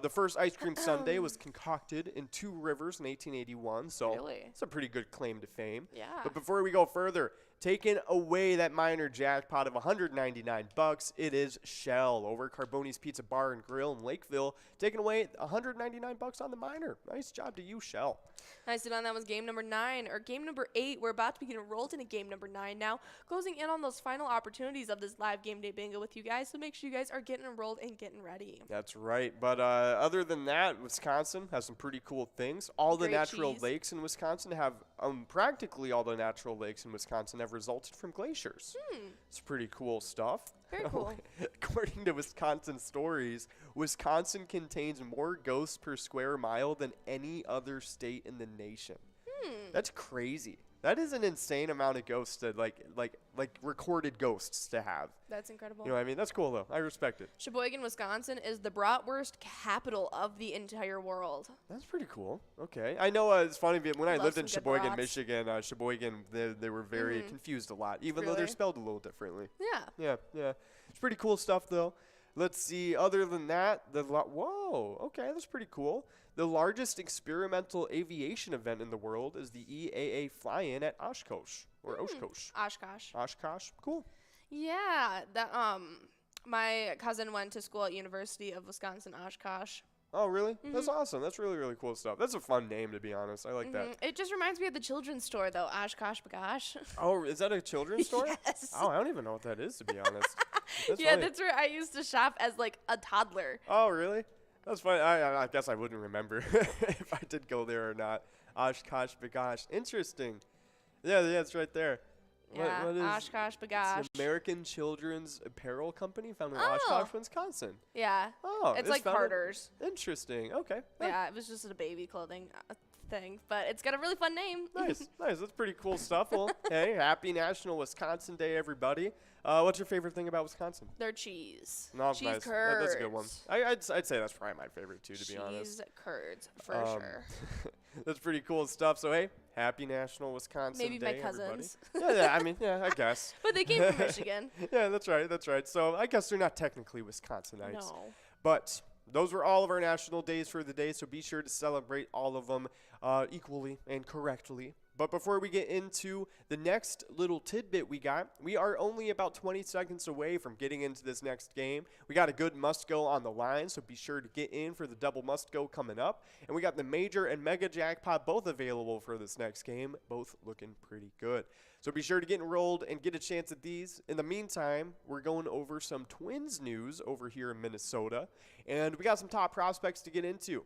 The first ice cream sundae was concocted in Two Rivers in 1881, so Really? it's a pretty good claim to fame. Yeah. But before we go further, taking away that minor jackpot of $199, it is Shell over Carboni's Pizza Bar and Grill in Lakeville, taking away $199 on the minor. Nice job to you, Shell. Nicely done. That was game number 9, or game number 8. We're about to begin enrolled into game number 9 now, closing in on those final opportunities of this live game day bingo with you guys. So make sure you guys are getting enrolled and getting ready. That's right. But other than that, Wisconsin has some pretty cool things. All the Great natural cheese. lakes in Wisconsin have, practically all the natural lakes in Wisconsin have resulted from glaciers. It's pretty cool stuff. Very cool. According to Wisconsin Stories, Wisconsin contains more ghosts per square mile than any other state in the nation. That's crazy. That is an insane amount of ghosts to like recorded ghosts to have. That's incredible. You know what I mean? That's cool though. I respect it. Sheboygan, Wisconsin is the bratwurst capital of the entire world. That's pretty cool. Okay. I know it's funny, but when I Love lived in some good Sheboygan, brats. Michigan, Sheboygan, they were very confused a lot, even though they're Really? spelled a little differently. Yeah. Yeah. It's pretty cool stuff, though. Let's see. Other than that, whoa. Okay, that's pretty cool. The largest experimental aviation event in the world is the EAA fly-in at Oshkosh, or Oshkosh. Oshkosh. Oshkosh. Cool. Yeah. That my cousin went to school at University of Wisconsin Oshkosh. Oh, really? That's awesome. That's really, really cool stuff. That's a fun name, to be honest. I like that. It just reminds me of the children's store, though. Oshkosh Bagosh. Oh, is that a children's store? Yes. Oh, I don't even know what that is, to be honest. That's Yeah, funny. that's where I used to shop as like a toddler. Oh, really? That's funny. I guess I wouldn't remember if I did go there or not. Oshkosh Bagosh. Interesting. Yeah, it's right there. Yeah, what is Oshkosh it's Bagosh. an American Children's Apparel Company found in Oshkosh, Wisconsin. Yeah. Oh, It's like founded- Carter's. Interesting. Okay. Yeah, it was just a baby clothing anything, but it's got a really fun name. Nice. That's pretty cool stuff. Well, hey, happy National Wisconsin Day, everybody. What's your favorite thing about Wisconsin? Their cheese. No, Cheese nice. curds. That's a good one. I'd say that's probably my favorite too, to be honest. Cheese curds, for sure. That's pretty cool stuff. So, hey, happy National Wisconsin Maybe Day, my cousins. everybody. I guess. But they came from Michigan. Yeah, that's right. So, I guess they're not technically Wisconsinites. No. But those were all of our national days for the day, so be sure to celebrate all of them equally and correctly. But before we get into the next little tidbit we are only about 20 seconds away from getting into this next game. We got a good must-go on the line, so be sure to get in for the double must-go coming up. And we got the major and mega jackpot both available for this next game, both looking pretty good. So be sure to get enrolled and get a chance at these. In the meantime, we're going over some Twins news over here in Minnesota, and we got some top prospects to get into.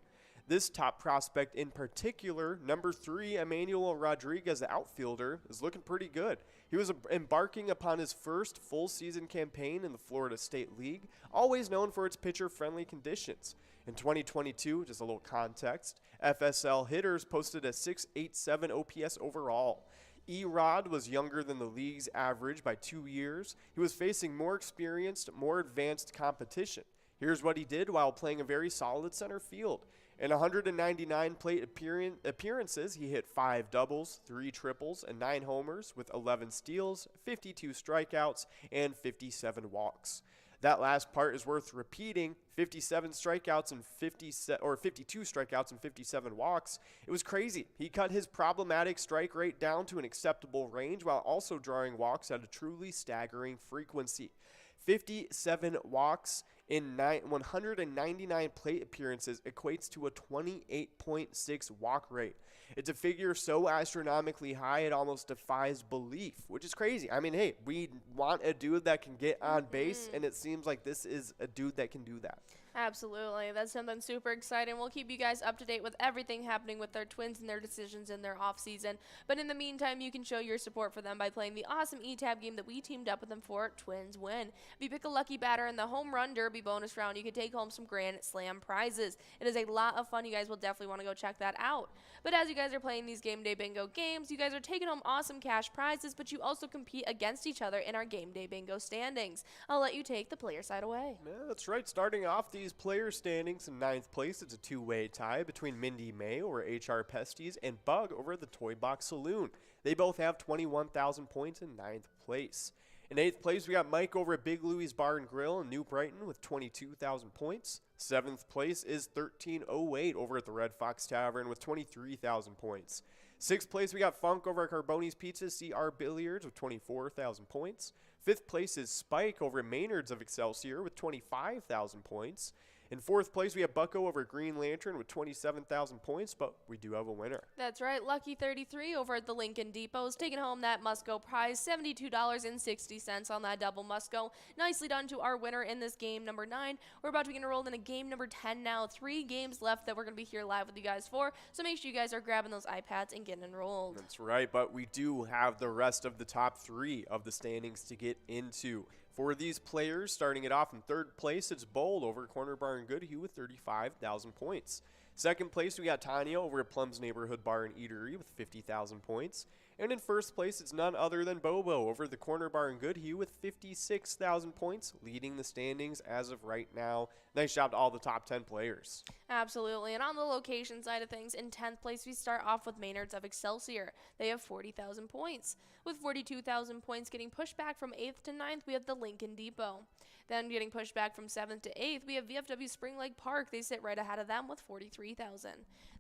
This top prospect in particular, number 3, Emmanuel Rodriguez, the outfielder, is looking pretty good. He was embarking upon his first full season campaign in the Florida State League, always known for its pitcher-friendly conditions. In 2022, just a little context, FSL hitters posted a .687 OPS overall. E-Rod was younger than the league's average by 2 years. He was facing more experienced, more advanced competition. Here's what he did while playing a very solid center field. In 199 plate appearances, he hit 5 doubles, 3 triples, and 9 homers with 11 steals, 52 strikeouts, and 57 walks. That last part is worth repeating. 52 strikeouts and 57 walks. It was crazy. He cut his problematic strike rate down to an acceptable range while also drawing walks at a truly staggering frequency. 57 walks in 199 plate appearances equates to a 28.6 walk rate. It's a figure so astronomically high it almost defies belief, which is crazy. I mean, hey, we want a dude that can get on base, and it seems like this is a dude that can do that. Absolutely. That's something super exciting. We'll keep you guys up to date with everything happening with their Twins and their decisions in their offseason. But in the meantime, you can show your support for them by playing the awesome E-Tab game that we teamed up with them for, Twins Win. If you pick a lucky batter in the home run derby bonus round, you can take home some Grand Slam prizes. It is a lot of fun. You guys will definitely want to go check that out. But as you guys are playing these Game Day Bingo games, you guys are taking home awesome cash prizes, but you also compete against each other in our Game Day Bingo standings. I'll let you take the player side away. Yeah, that's right. Starting off these player standings in 9th place, it's a two-way tie between Mindy May over HR Pesties and Bug over the Toy Box Saloon. They both have 21,000 points in 9th place. In 8th place, we got Mike over at Big Louie's Bar and Grill in New Brighton with 22,000 points. 7th place is 1308 over at the Red Fox Tavern with 23,000 points. 6th place, we got Funk over at Carboni's Pizza CR Billiards with 24,000 points. 5th place is Spike over at Maynard's of Excelsior with 25,000 points. In 4th place, we have Bucko over Green Lantern with 27,000 points, but we do have a winner. That's right. Lucky 33 over at the Lincoln Depot is taking home that Must-Go prize, $72.60 on that double Must-Go. Nicely done to our winner in this game number 9. We're about to get enrolled in a game number 10 now. 3 games left that we're going to be here live with you guys for, so make sure you guys are grabbing those iPads and getting enrolled. That's right, but we do have the rest of the top 3 of the standings to get into. For these players, starting it off in 3rd place, it's Bold over Corner Bar and Goodhue with 35,000 points. 2nd place, we got Tanya over at Plum's Neighborhood Bar and Eatery with 50,000 points. And in 1st place, it's none other than Bobo over the Corner Bar and Goodhue with 56,000 points, leading the standings as of right now. Nice job to all the top 10 players. Absolutely. And on the location side of things, in 10th place, we start off with Maynard's of Excelsior. They have 40,000 points. With 42,000 points getting pushed back from 8th to 9th, we have the Lincoln Depot. Then getting pushed back from 7th to 8th, we have VFW Spring Lake Park. They sit right ahead of them with 43,000.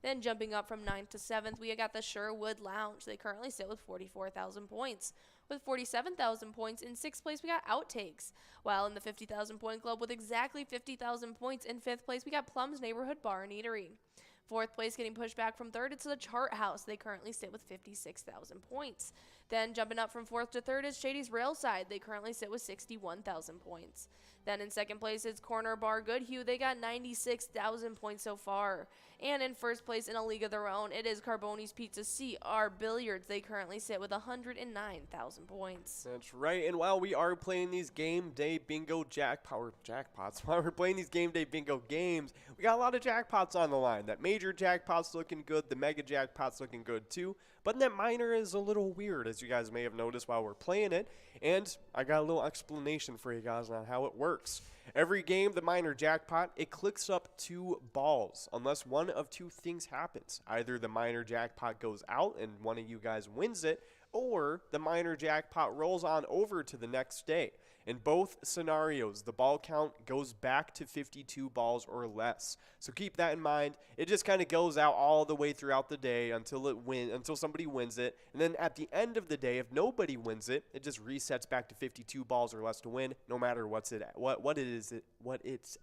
Then jumping up from 9th to 7th, we got the Sherwood Lounge. They currently sit with 44,000 points. With 47,000 points in 6th place, we got Outtakes. While in the 50,000 point club with exactly 50,000 points in 5th place, we got Plum's Neighborhood Bar and Eatery. 4th place getting pushed back from 3rd, it's the Chart House. They currently sit with 56,000 points. Then jumping up from 4th to 3rd is Shady's Railside. They currently sit with 61,000 points. Then in second place, it's Corner Bar Goodhue. They got 96,000 points so far. And in first place in a league of their own, it is Carboni's Pizza CR Billiards. They currently sit with 109,000 points. That's right. And while we are playing these game day bingo jackpots, while we're playing these game day bingo games, we got a lot of jackpots on the line. That major jackpot's looking good. The mega jackpot's looking good too. But that minor is a little weird, as you guys may have noticed while we're playing it. And I got a little explanation for you guys on how it works. Every game, the minor jackpot, it clicks up 2 balls unless one of 2 things happens. Either the minor jackpot goes out and one of you guys wins it, or the minor jackpot rolls on over to the next day. In both scenarios, the ball count goes back to 52 balls or less. So keep that in mind. It just kind of goes out all the way throughout the day until somebody wins it. And then at the end of the day, if nobody wins it, it just resets back to 52 balls or less to win, no matter what it's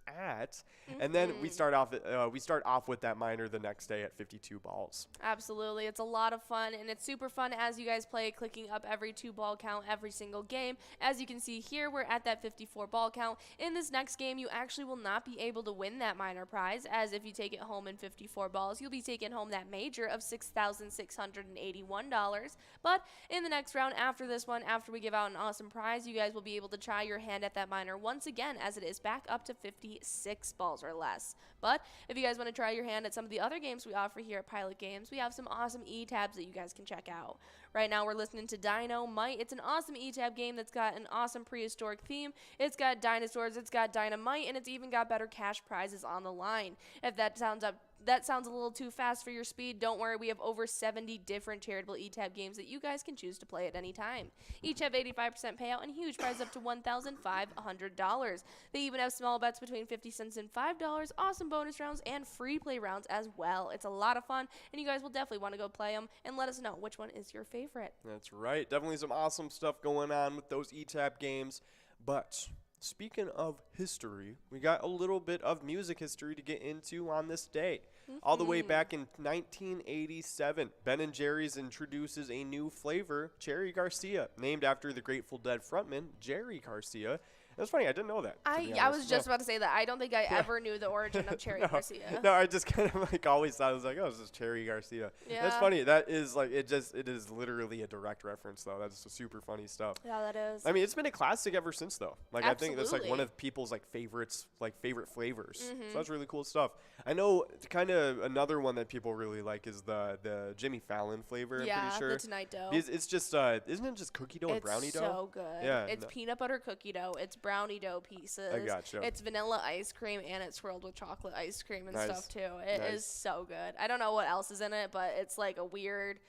at. And then we start off with that minor the next day at 52 balls. Absolutely. It's a lot of fun, and it's super fun as you guys play, clicking up every 2 ball count every single game. As you can see here, we're at that 54 ball count. In this next game, you actually will not be able to win that minor prize, as if you take it home in 54 balls, you'll be taking home that major of $6,681. But in the next round after this one, after we give out an awesome prize, you guys will be able to try your hand at that minor once again, as it is back up to 56 balls or less. But if you guys want to try your hand at some of the other games we offer here at Pilot Games, we have some awesome e-tabs that you guys can check out. Right now, we're listening to Dynamite. It's an awesome e-tab game that's got an awesome prehistoric theme. It's got dinosaurs, it's got dynamite, and it's even got better cash prizes on the line. If that sounds a little too fast for your speed, don't worry. We have over 70 different charitable e-tab games that you guys can choose to play at any time. Each have 85% payout and huge prize up to $1,500. They even have small bets between 50 cents and $5, awesome bonus rounds, and free play rounds as well. It's a lot of fun, and you guys will definitely want to go play them and let us know which one is your favorite. That's right. Definitely some awesome stuff going on with those e-tab games. But speaking of history, we got a little bit of music history to get into on this day. All the way back in 1987, Ben & Jerry's introduces a new flavor, Cherry Garcia, named after the Grateful Dead frontman, Jerry Garcia. It's funny, I didn't know that. I was just about to say that. I don't think I ever knew the origin of Cherry Garcia. No, I just kind of always thought, I was like, oh, this is Cherry Garcia. Yeah. That's funny. That is it is literally a direct reference, though. That's super funny stuff. Yeah, that is. I mean, it's been a classic ever since, though. Absolutely. I think that's one of people's favorites, favorite flavors. So that's really cool stuff. I know kind of another one that people really like is the Jimmy Fallon flavor, I'm pretty sure. The Tonight Dough. It's just, isn't it just cookie dough and brownie dough? It's so good. Yeah. It's peanut butter cookie dough. It's brownie dough pieces. I gotcha. It's vanilla ice cream, and it's swirled with chocolate ice cream and stuff, too. It Nice. is so good. I don't know what else is in it, but it's like a weird,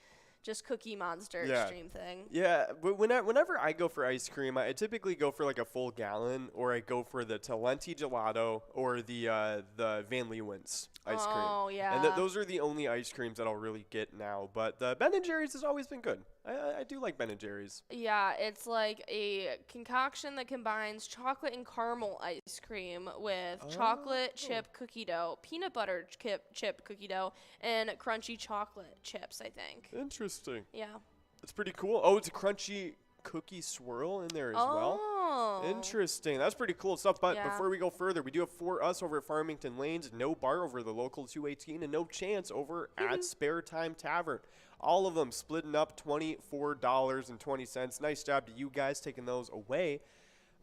just Cookie Monster extreme thing. Yeah, but whenever I go for ice cream, I typically go for a full gallon, or I go for the Talenti Gelato or the Van Leeuwen's ice cream. Oh, yeah. And those are the only ice creams that I'll really get now. But the Ben & Jerry's has always been good. I do like Ben & Jerry's. Yeah, it's like a concoction that combines chocolate and caramel ice cream with chocolate chip cookie dough, peanut butter chip cookie dough, and crunchy chocolate chips, I think. Interesting. Yeah. That's pretty cool. Oh, it's a crunchy cookie swirl in there as well. Interesting. That's pretty cool stuff. But before we go further, we do have For Us over at Farmington Lanes, No Bar over the local 218, and No Chance over at Spare Time Tavern. All of them splitting up $24.20. Nice job to you guys taking those away.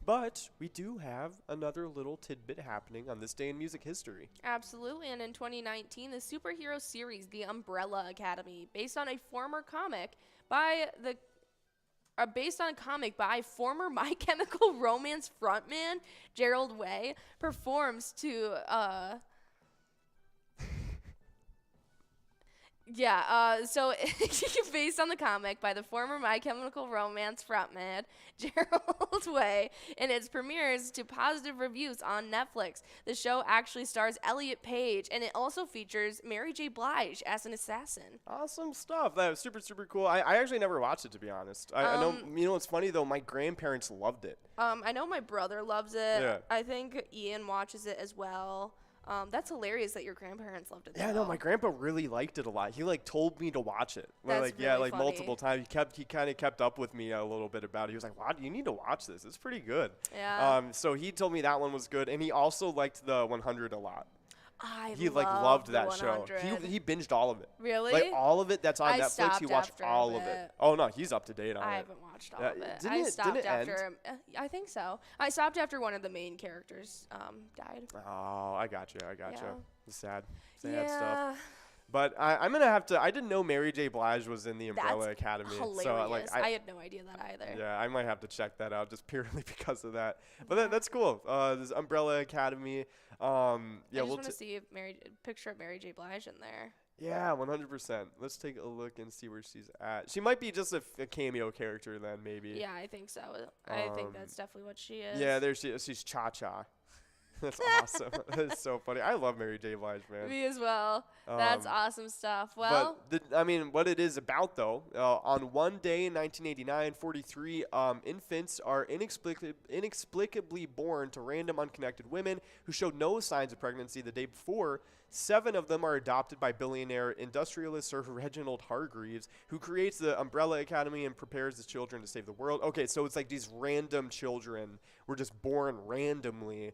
But we do have another little tidbit happening on this day in music history. Absolutely. And in 2019, the superhero series, The Umbrella Academy, based on a comic by former My Chemical Romance frontman Gerald Way, performs to so based on the comic by the former My Chemical Romance frontman Gerald Way, and its premieres to positive reviews on Netflix. The show actually stars Elliot Page, and it also features Mary J. Blige as an assassin. Awesome stuff. That was super, super cool. I actually never watched it, to be honest. I know, it's funny, though. My grandparents loved it. I know my brother loves it. Yeah. I think Ian watches it as well. That's hilarious that your grandparents loved it. Yeah, no, my grandpa really liked it a lot. He like told me to watch it. That's really funny. Multiple times. He kind of kept up with me a little bit about it. He was like, "Wow, you need to watch this. It's pretty good." Yeah. So he told me that one was good, and he also liked the 100 a lot. He loved that show. He binged all of it. Really? Like all of it that's on Netflix. He watched after all of it. Oh no, he's up to date on it. I haven't watched all of it. I stopped after. I think so. I stopped after one of the main characters died. Oh, I got you. Yeah. It's sad Yeah. stuff. But I'm gonna have to. I didn't know Mary J. Blige was in the Umbrella Academy. Hilarious. So I had no idea that either. Yeah, I might have to check that out just purely because of that. But that's cool. This Umbrella Academy. I just want to see if picture of Mary J. Blige in there. Yeah, 100%. Let's take a look and see where she's at. She might be just a cameo character then, maybe. Yeah, I think so. I think that's definitely what she is. Yeah, there she is. She's Cha-Cha. That's awesome. That's so funny. I love Mary J. Blige, man. Me as well. That's awesome stuff. Well, what it is about, though, on one day in 1989, 43 infants are inexplicably born to random unconnected women who showed no signs of pregnancy the day before. 7 of them are adopted by billionaire industrialist Sir Reginald Hargreaves, who creates the Umbrella Academy and prepares his children to save the world. Okay, so it's like these random children were just born randomly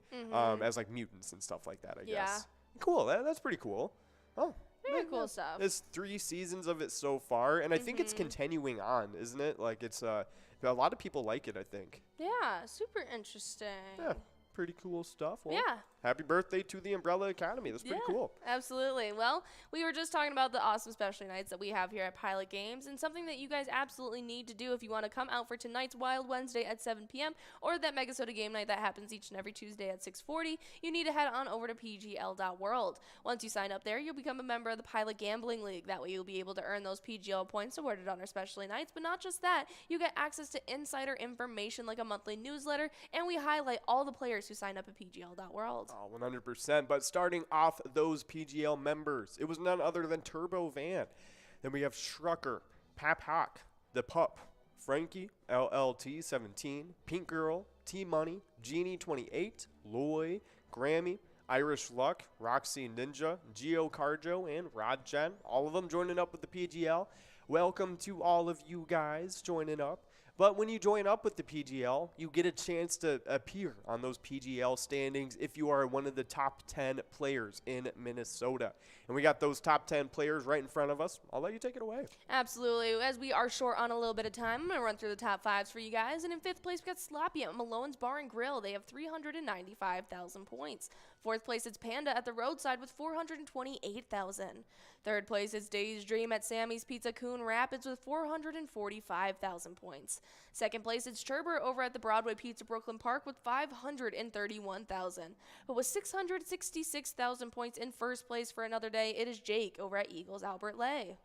as like mutants and stuff like that, I guess. Cool. That's pretty cool. Oh, very cool stuff. There's 3 seasons of it so far, and I think it's continuing on, isn't it? Like it's a lot of people like it, I think. Yeah, super interesting. Yeah. Pretty cool stuff. Well, yeah. Happy birthday to the Umbrella Academy. That's pretty cool. Absolutely. Well, we were just talking about the awesome special nights that we have here at Pilot Games, and something that you guys absolutely need to do if you want to come out for tonight's Wild Wednesday at 7 p.m. or that MegaSota game night that happens each and every Tuesday at 6:40, you need to head on over to pgl.world. Once you sign up there, you'll become a member of the Pilot Gambling League. That way you'll be able to earn those PGL points awarded on our special nights, but not just that, you get access to insider information like a monthly newsletter, and we highlight all the players who sign up at pgl.world. Oh, 100%. But starting off those PGL members, it was none other than Turbo Van. Then we have Shrucker, Pap Hawk, The Pup, Frankie, LLT 17, Pink Girl, T Money, Genie 28, Loy, Grammy, Irish Luck, Roxy Ninja, Geo Carjo, and Rod Jen. All of them joining up with the PGL. Welcome to all of you guys joining up. But when you join up with the PGL, you get a chance to appear on those PGL standings if you are one of the top 10 players in Minnesota. And we got those top 10 players right in front of us. I'll let you take it away. Absolutely. As we are short on a little bit of time, I'm going to run through the top 5s for you guys. And in 5th place, we got Sloppy at Malone's Bar and Grill. They have 395,000 points. 4th place, it's Panda at the Roadside with 428,000. 3rd place, it's Day's Dream at Sammy's Pizza Coon Rapids with 445,000 points. 2nd place, it's Cherber over at the Broadway Pizza Brooklyn Park with 531,000. But with 666,000 points in 1st place for another day, it is Jake over at Eagles Albert Lay.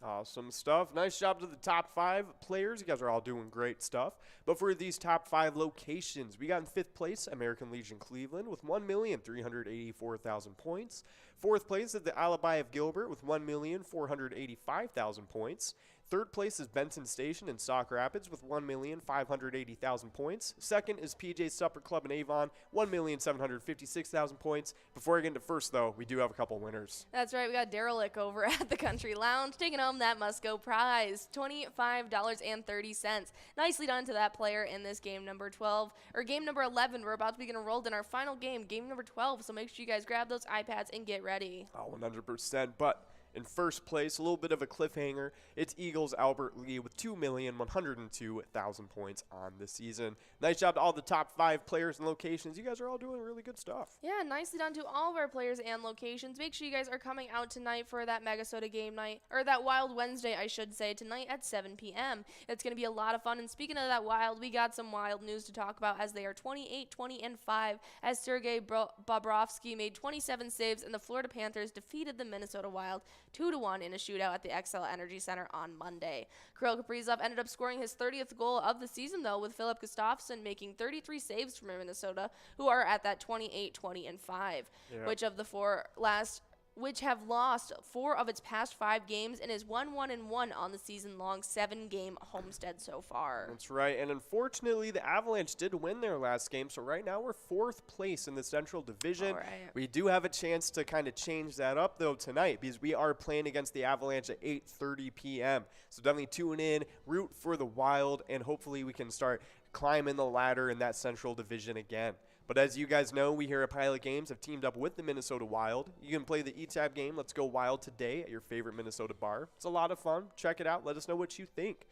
Awesome stuff. Nice job to the top 5 players. You guys are all doing great stuff. But for these top 5 locations, we got in 5th place, American Legion Cleveland with 1,384,000 points. 4th place is the Alibi of Gilbert with 1,485,000 points. 3rd place is Benson Station in Sauk Rapids with 1,580,000 points. 2nd is PJ's Supper Club in Avon, 1,756,000 points. Before I get into 1st, though, we do have a couple winners. That's right. We got Derelict over at the Country Lounge taking home that must-go prize, $25.30. Nicely done to that player in this game number 12, or game number 11. We're about to begin enrolled in our final game number 12, so make sure you guys grab those iPads and get ready. Oh, 100%, but in 1st place, a little bit of a cliffhanger, it's Eagles Albert Lee with 2,102,000 points on the season. Nice job to all the top 5 players and locations. You guys are all doing really good stuff. Yeah, nicely done to all of our players and locations. Make sure you guys are coming out tonight for that MegaSota game night, or that Wild Wednesday, I should say, tonight at 7 p.m. It's going to be a lot of fun. And speaking of that Wild, we got some Wild news to talk about as they are 28-20-5 as Sergei Bobrovsky made 27 saves and the Florida Panthers defeated the Minnesota Wild 2-1 in a shootout at the XL Energy Center on Monday. Kirill Kaprizov ended up scoring his 30th goal of the season, though, with Philip Gustafsson making 33 saves for Minnesota, who are at that 28-20-5. Yeah. Which of the 4 last which have lost 4 of its past 5 games and is 1-1-1 on the season-long 7-game homestead so far. That's right, and unfortunately, the Avalanche did win their last game, so right now we're 4th place in the Central Division. All right. We do have a chance to kind of change that up, though, tonight, because we are playing against the Avalanche at 8:30 p.m., so definitely tune in, root for the Wild, and hopefully we can start climbing the ladder in that Central Division again. But as you guys know, we here at Pilot Games have teamed up with the Minnesota Wild. You can play the ETAB game, Let's Go Wild, today at your favorite Minnesota bar. It's a lot of fun. Check it out. Let us know what you think.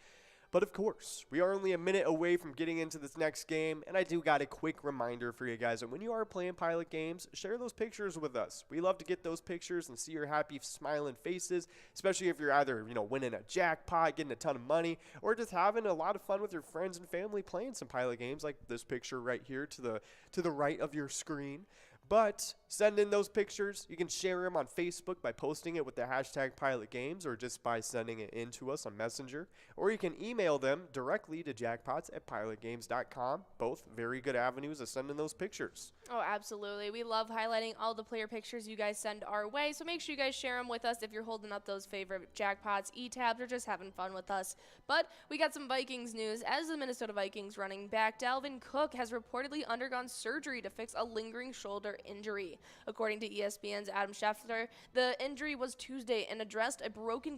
But of course, we are only a minute away from getting into this next game, and I do got a quick reminder for you guys that when you are playing Pilot Games, share those pictures with us. We love to get those pictures and see your happy, smiling faces, especially if you're either, winning a jackpot, getting a ton of money, or just having a lot of fun with your friends and family playing some Pilot Games, like this picture right here to the right of your screen. But send in those pictures. You can share them on Facebook by posting it with the hashtag Pilot Games, or just by sending it in to us on Messenger. Or you can email them directly to jackpots@pilotgames.com. Both very good avenues of sending those pictures. Oh, absolutely. We love highlighting all the player pictures you guys send our way, so make sure you guys share them with us if you're holding up those favorite jackpots, E-tabs, or just having fun with us. But we got some Vikings news. As the Minnesota Vikings running back, Dalvin Cook has reportedly undergone surgery to fix a lingering shoulder injury. According to ESPN's Adam Schefter, the injury was Tuesday and addressed a broken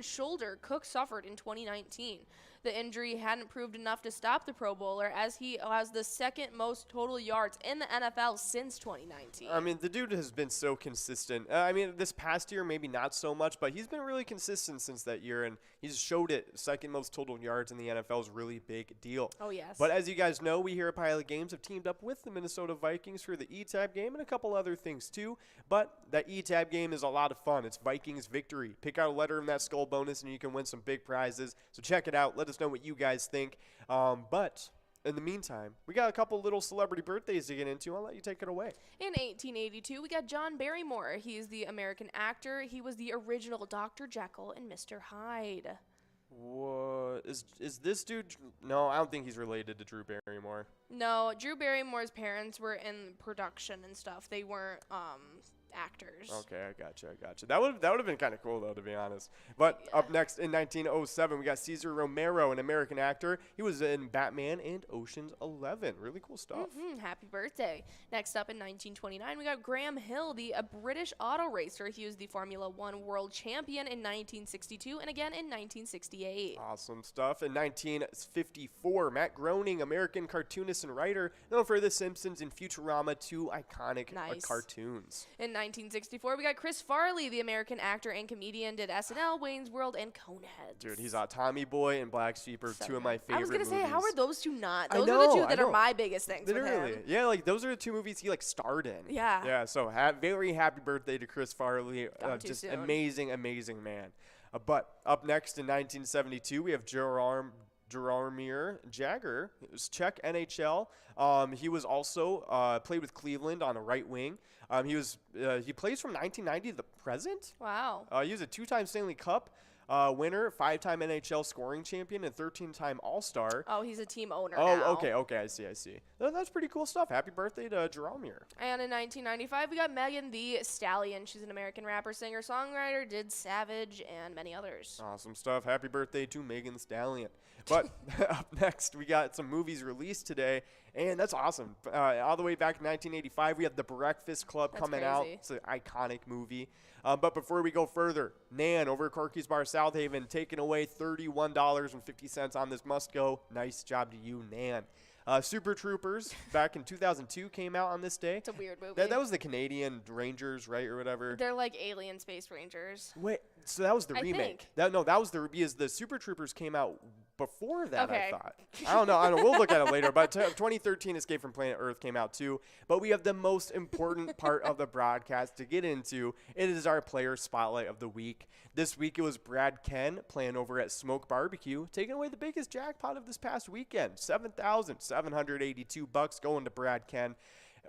shoulder Cook suffered in 2019. The injury hadn't proved enough to stop the Pro Bowler, as he has the second most total yards in the NFL since 2019. I mean, the dude has been so consistent. This past year, maybe not so much, but he's been really consistent since that year, and he's showed it. Second most total yards in the NFL is a really big deal. Oh, yes. But as you guys know, we here at Pilot Games have teamed up with the Minnesota Vikings for the ETAB game and a couple other things too. But that ETAB game is a lot of fun. It's Vikings victory. Pick out a letter in that skull bonus, and you can win some big prizes. So check it out. Let us know what you guys think. But in the meantime, we got a couple little celebrity birthdays to get into. I'll let you take it away. In 1882, we got John Barrymore. He is the American actor. He was the original Dr. Jekyll and Mr. Hyde. What is this dude? No, I don't think he's related to Drew Barrymore. No, Drew Barrymore's parents were in production and stuff. They weren't actors. Okay, I gotcha. That would have been kind of cool, though, to be honest. But Yeah. Up next in 1907, we got Cesar Romero, an American actor. He was in Batman and Ocean's 11. Really cool stuff. Happy birthday. Next up in 1929, we got Graham Hill, the British auto racer. He was the Formula One world champion in 1962 and again in 1968. Awesome stuff. In 1954, Matt Groening, American cartoonist and writer, known for The Simpsons and Futurama, two iconic cartoons. In 1964, we got Chris Farley, the American actor and comedian, did SNL, Wayne's World, and Coneheads. Dude, he's on Tommy Boy and Black Sheep are two of my favorite movies. I was going to say, how are those two not? I Those know, are the two I that are know. my biggest things Literally. with him. Yeah, like those are the two movies he starred in. Yeah. Yeah, so very happy birthday to Chris Farley. Gone too Just soon. amazing man. But up next in 1972, we have Jaromir Jagr. It was Czech NHL. He was also played with Cleveland on a right wing. He plays from 1990 to the present. Wow. He was a 2-time Stanley Cup winner, 5-time NHL scoring champion, and 13-time All-Star. Oh, he's a team owner Oh, now. okay, I see. That's pretty cool stuff. Happy birthday to Jaromir. And in 1995, we got Megan Thee Stallion. She's an American rapper, singer, songwriter, did Savage, and many others. Awesome stuff. Happy birthday to Megan Thee Stallion. But up next, we got some movies released today, and that's awesome. All the way back in 1985, we have The Breakfast Club coming out. Crazy. It's an iconic movie. But before we go further, Nan over at Corky's Bar South Haven taking away $31.50 on this must-go. Nice job to you, Nan. Super Troopers back in 2002 came out on this day. It's a weird movie. That was the Canadian Rangers, right, or whatever. They're like alien space rangers. Wait, so that was the I remake. think. That was because the Super Troopers came out before that, Okay. I thought. I don't know. We'll look at it later. But 2013 Escape from Planet Earth came out too. But we have the most important part of the broadcast to get into. It is our player spotlight of the week. This week it was Brad Ken playing over at Smoke Barbecue, taking away the biggest jackpot of this past weekend, $7,782 going to Brad Ken.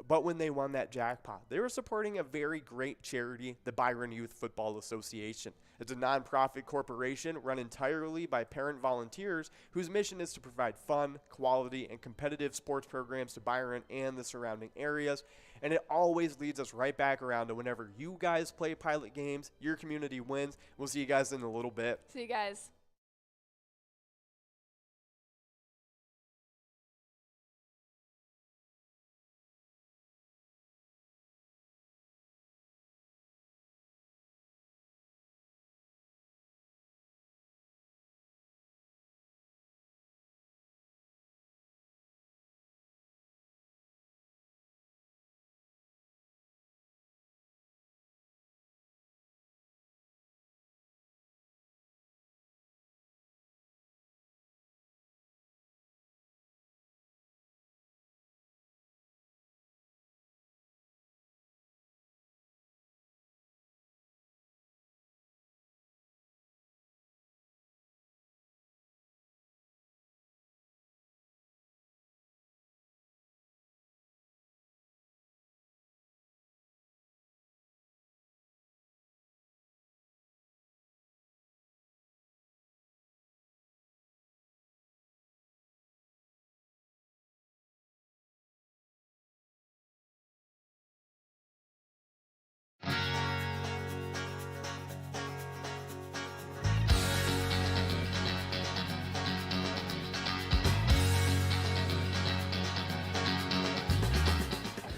But when they won that jackpot, they were supporting a very great charity, the Byron Youth Football Association. It's a nonprofit corporation run entirely by parent volunteers whose mission is to provide fun, quality, and competitive sports programs to Byron and the surrounding areas. And it always leads us right back around to whenever you guys play pilot games, your community wins. We'll see you guys in a little bit. See you guys.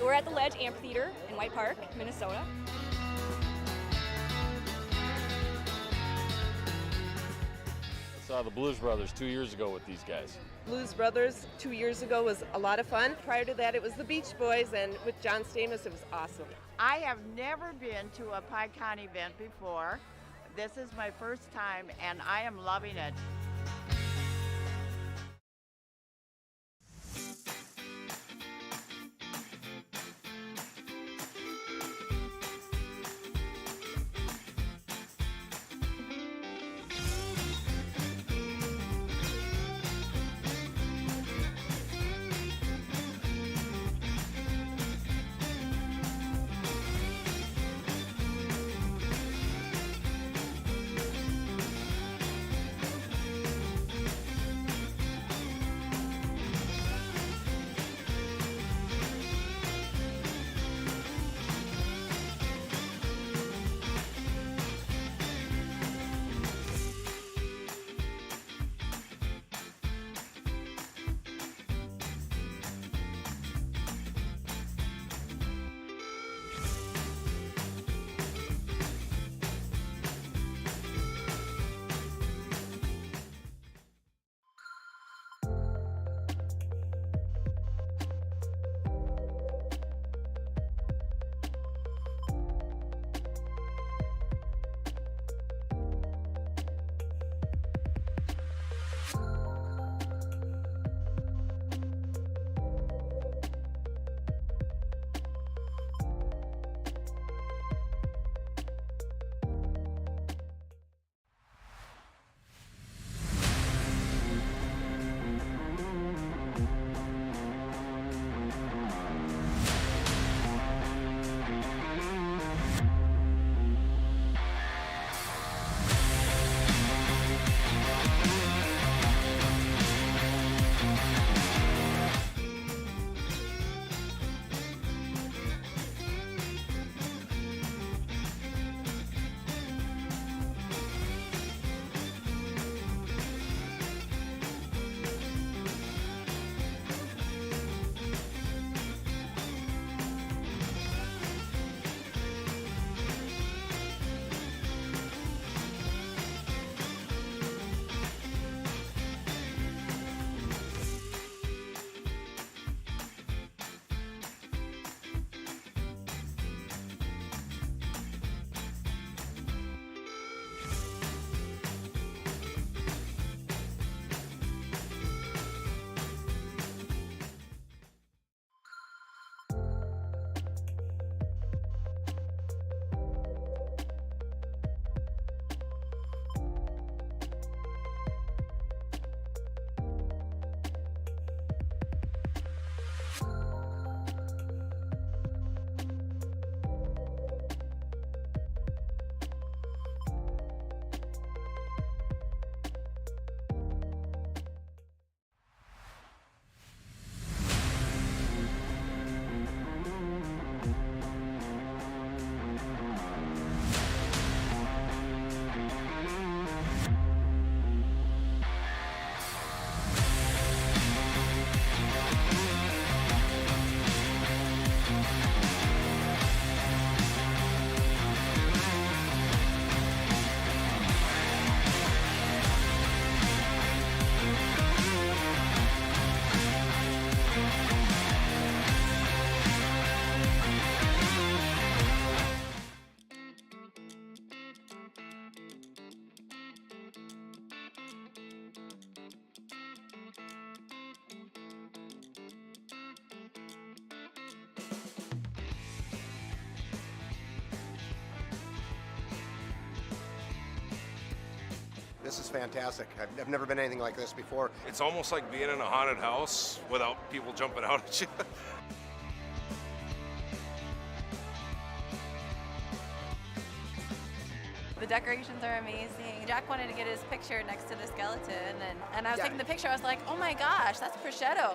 We're at the Ledge Amphitheater in White Park, Minnesota. I saw the Blues Brothers 2 years ago with these guys. Blues Brothers 2 years ago was a lot of fun. Prior to that, it was the Beach Boys, and with John Stamos, it was awesome. I have never been to a PyCon event before. This is my first time, and I am loving it. This is fantastic. I've never been anything like this before. It's almost like being in a haunted house without people jumping out at you. The decorations are amazing. Jack wanted to get his picture next to the skeleton, and I was taking the picture. I was like, oh my gosh, that's prosciutto.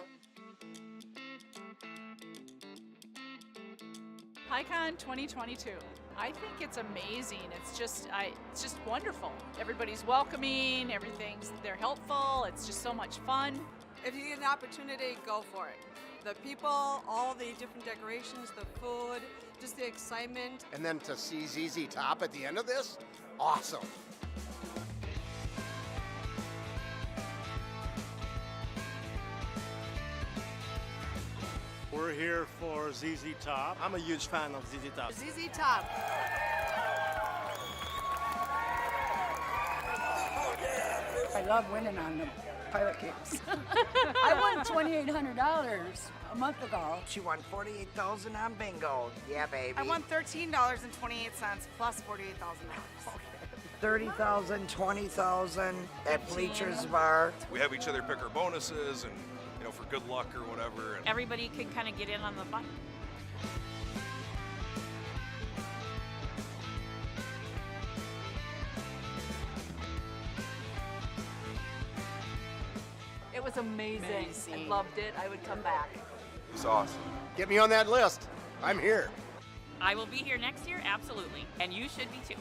PyCon 2022. I think it's amazing. It's just wonderful. Everybody's welcoming. They're helpful. It's just so much fun. If you get an opportunity, go for it. The people, all the different decorations, the food, just the excitement. And then to see ZZ Top at the end of this, awesome. We're here for ZZ Top. I'm a huge fan of ZZ Top. ZZ Top. I love winning on the Pilot Kicks. I won $2,800 a month ago. She won $48,000 on bingo. Yeah, baby. I won $13.28 plus $48,000. $30,000, $20,000 at Bleachers Bar. We have each other pick our bonuses and, for good luck or whatever. And Everybody can kind of get in on the fun. It was amazing. I loved it. I would come back. It's awesome. Get me on that list. I'm here. I will be here next year, absolutely. And you should be too.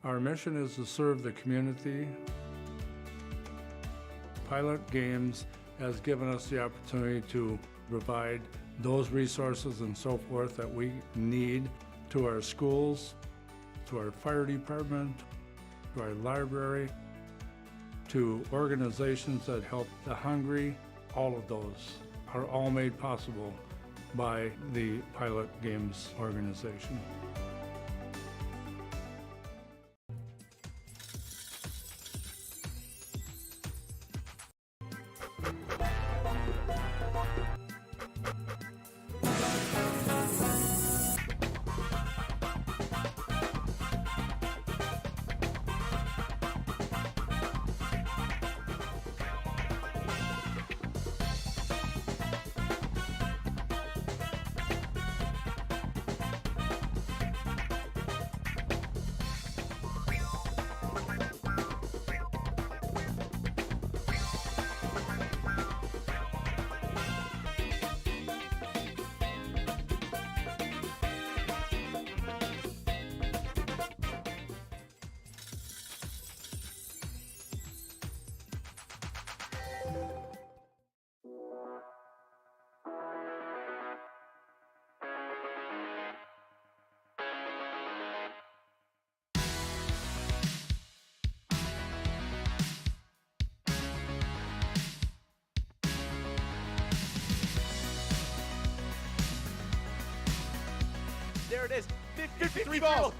Our mission is to serve the community. Pilot Games has given us the opportunity to provide those resources and so forth that we need to our schools, to our fire department, to our library, to organizations that help the hungry. All of those are all made possible by the Pilot Games organization. There it is. 53 balls.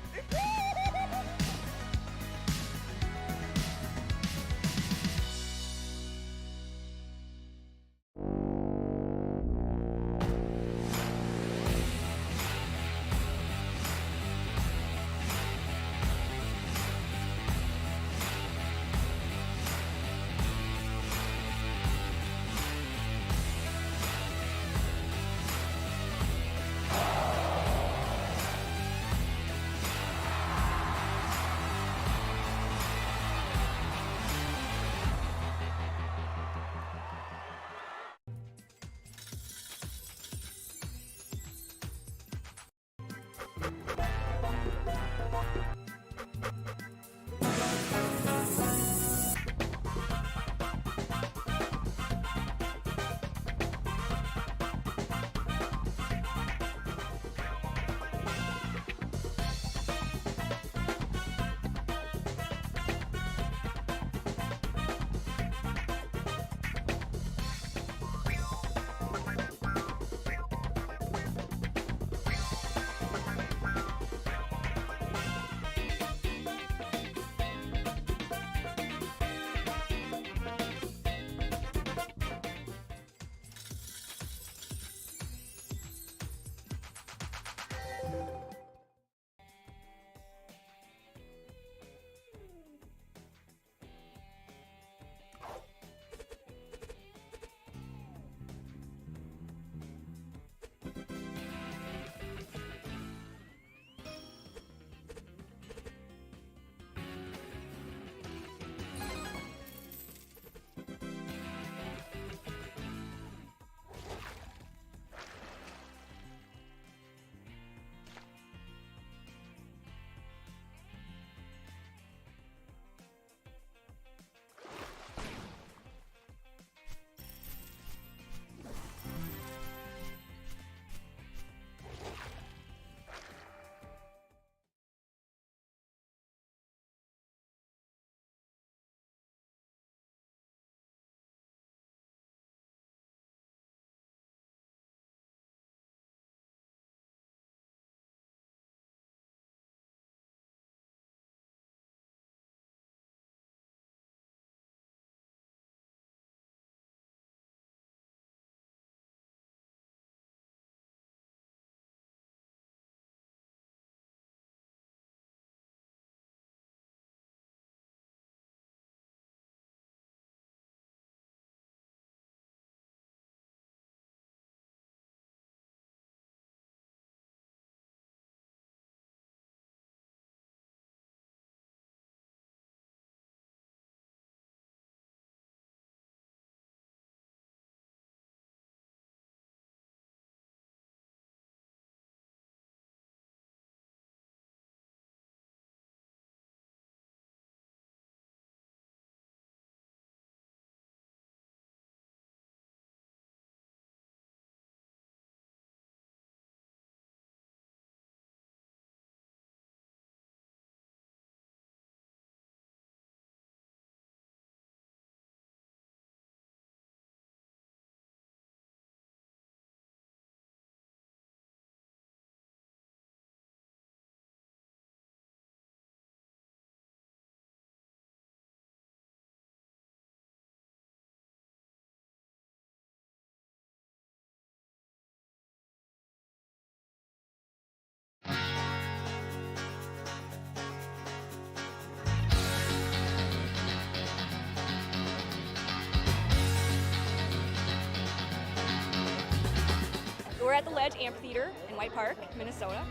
we're at the Ledge Amphitheater in White Park, Minnesota.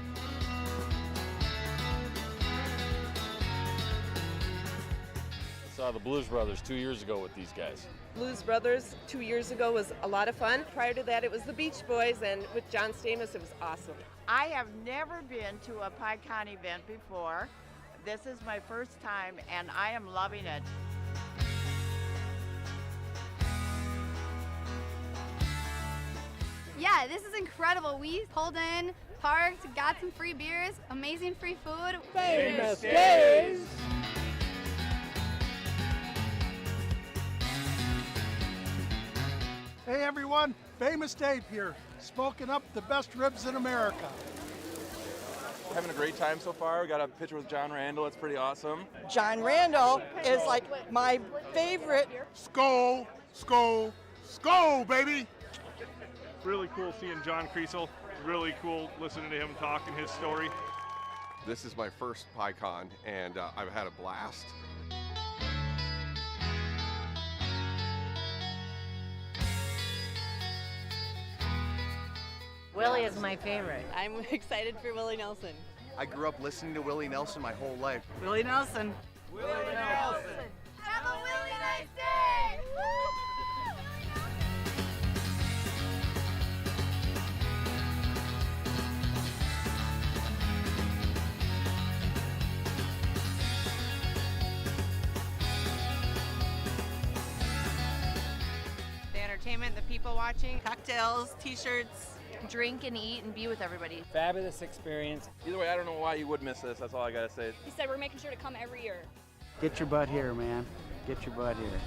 I saw the Blues Brothers 2 years ago with these guys. Blues Brothers 2 years ago was a lot of fun. Prior to that, it was the Beach Boys, and with John Stamos, it was awesome. I have never been to a PyCon event before. This is my first time, and I am loving it. Yeah, this is incredible. We pulled in, parked, got some free beers, amazing free food. Famous days! Hey everyone, Famous Dave here, smoking up the best ribs in America. Having a great time so far. We got a picture with John Randall. It's pretty awesome. John Randall is like my favorite. Skol, skol, skol, baby! Really cool seeing John Kriesel. Really cool listening to him talking his story. This is my first PyCon, and I've had a blast. Willie is my favorite. I'm excited for Willie Nelson. I grew up listening to Willie Nelson my whole life. Willie Nelson. Willie Nelson. Have a really nice day! The entertainment, the people watching, Cocktails, t-shirts. Drink and eat and be with everybody. Fabulous experience. Either way, I don't know why you would miss this. That's all I gotta say. He said we're making sure to come every year. Get your butt here, man. Get your butt here.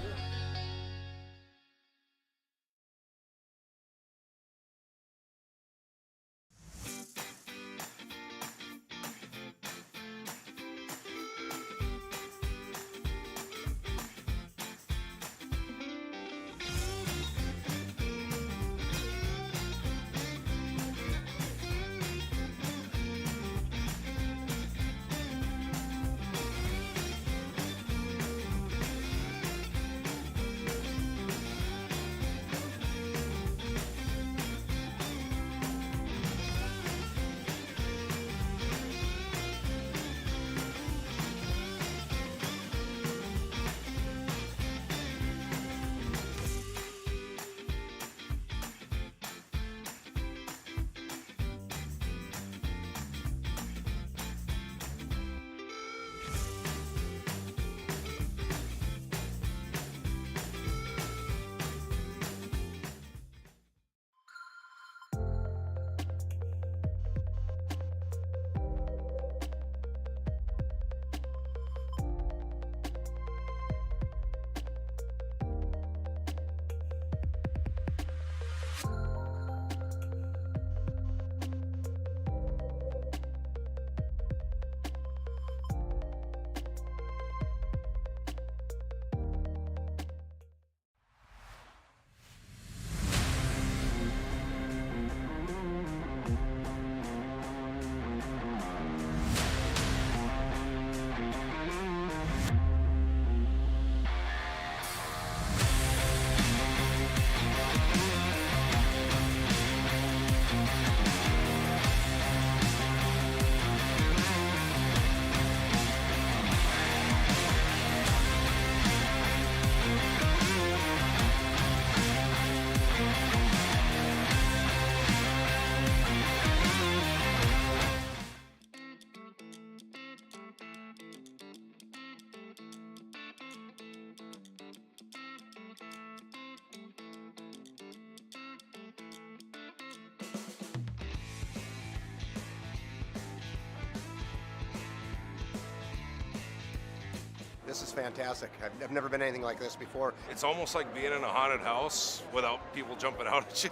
This is fantastic. I've never been anything like this before. It's almost like being in a haunted house without people jumping out at you.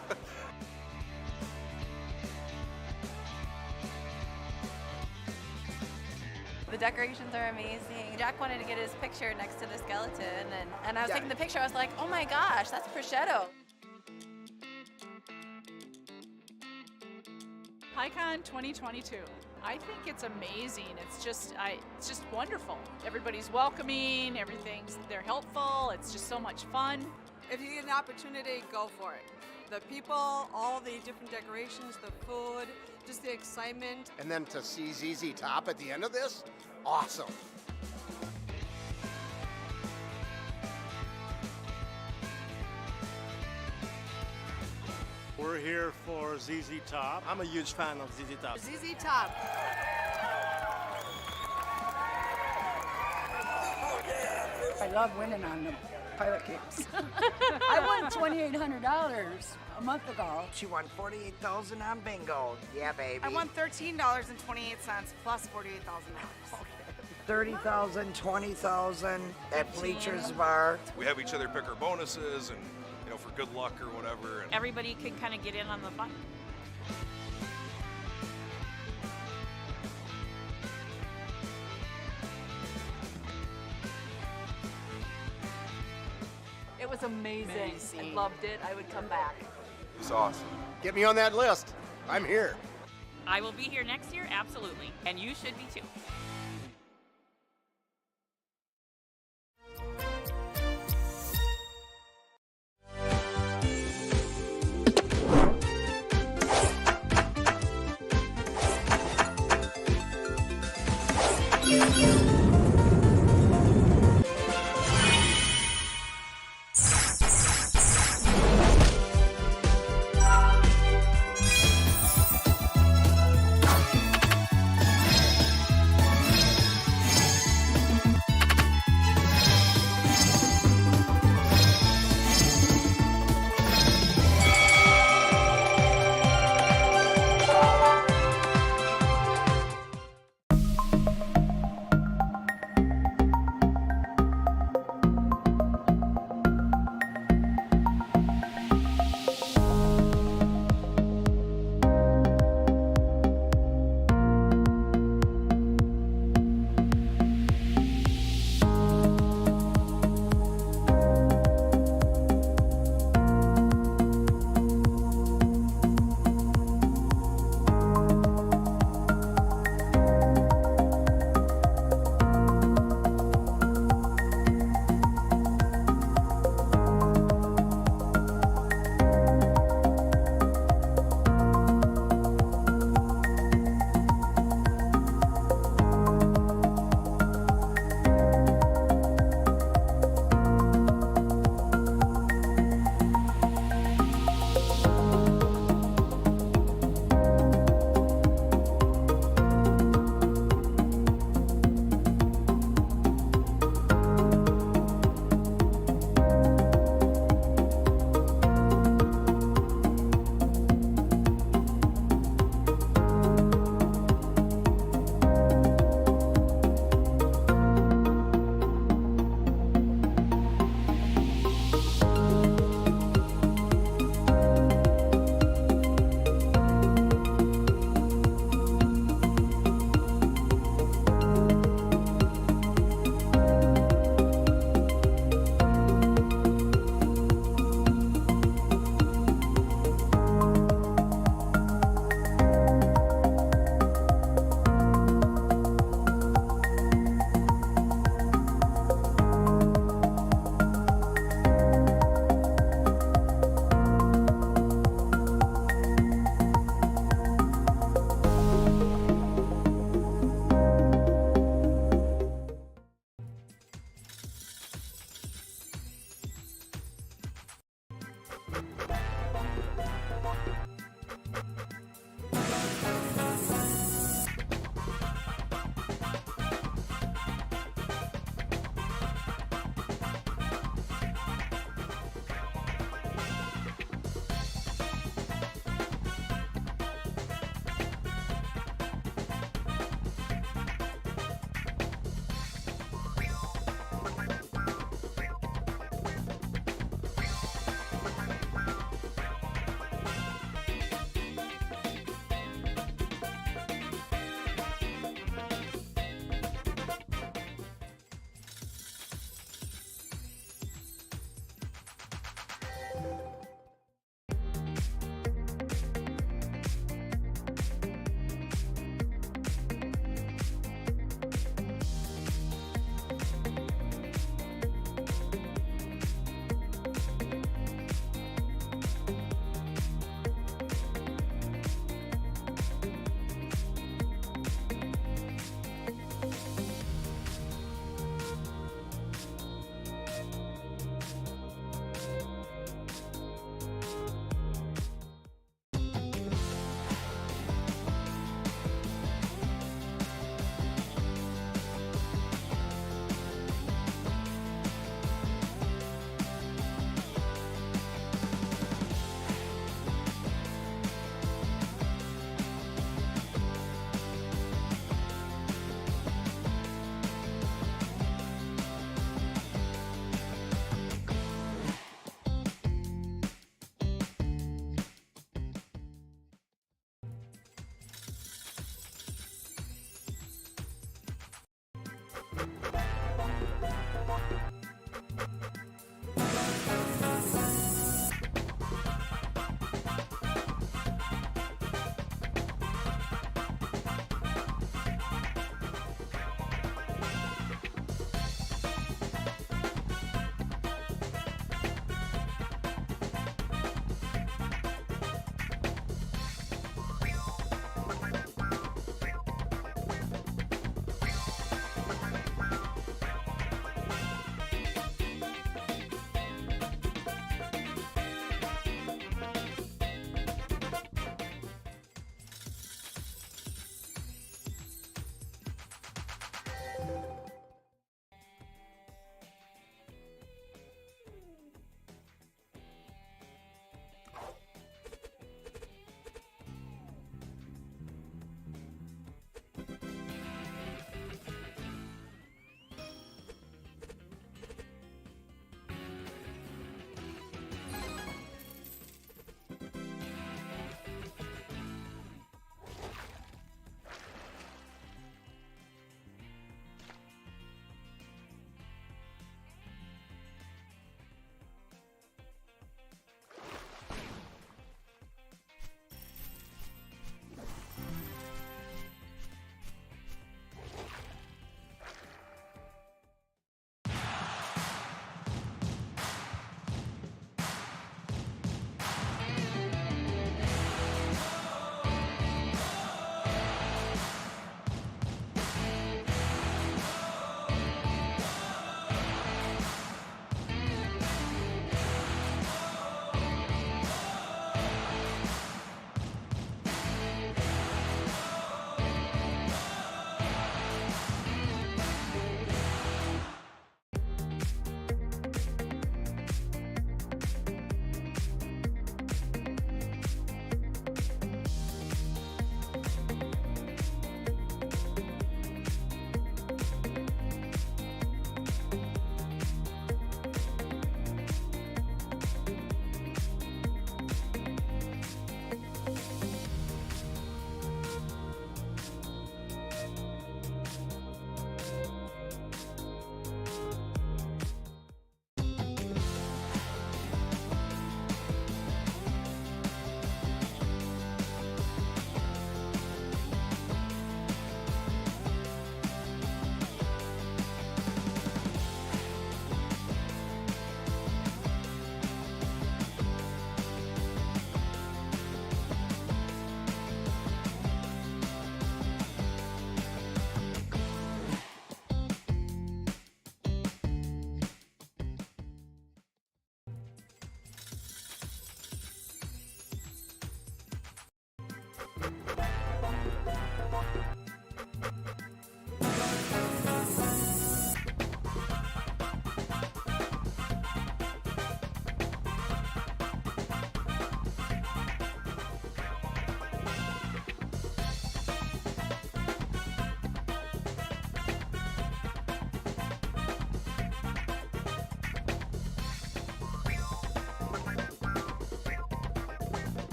The decorations are amazing. Jack wanted to get his picture next to the skeleton, and I was taking the picture. I was like, oh my gosh, that's prosciutto. PyCon 2022. I think it's amazing. It's just wonderful. Everybody's welcoming. They're helpful. It's just so much fun. If you get an opportunity, go for it. The people, all the different decorations, the food, just the excitement. And then to see ZZ Top at the end of this, awesome. We're here for ZZ Top. I'm a huge fan of ZZ Top. ZZ Top. I love winning on the pilot games. I won $2,800 a month ago. She won $48,000 on bingo. Yeah, baby. I won $13.28 plus $48,000. $30,000, $20,000 at Bleachers Bar. We have each other pick our bonuses and, you know, for good luck or whatever. And Everybody can kind of get in on the fun. It was amazing. I loved it. I would come back. It's awesome. Get me on that list. I'm here. I will be here next year, absolutely. And you should be too.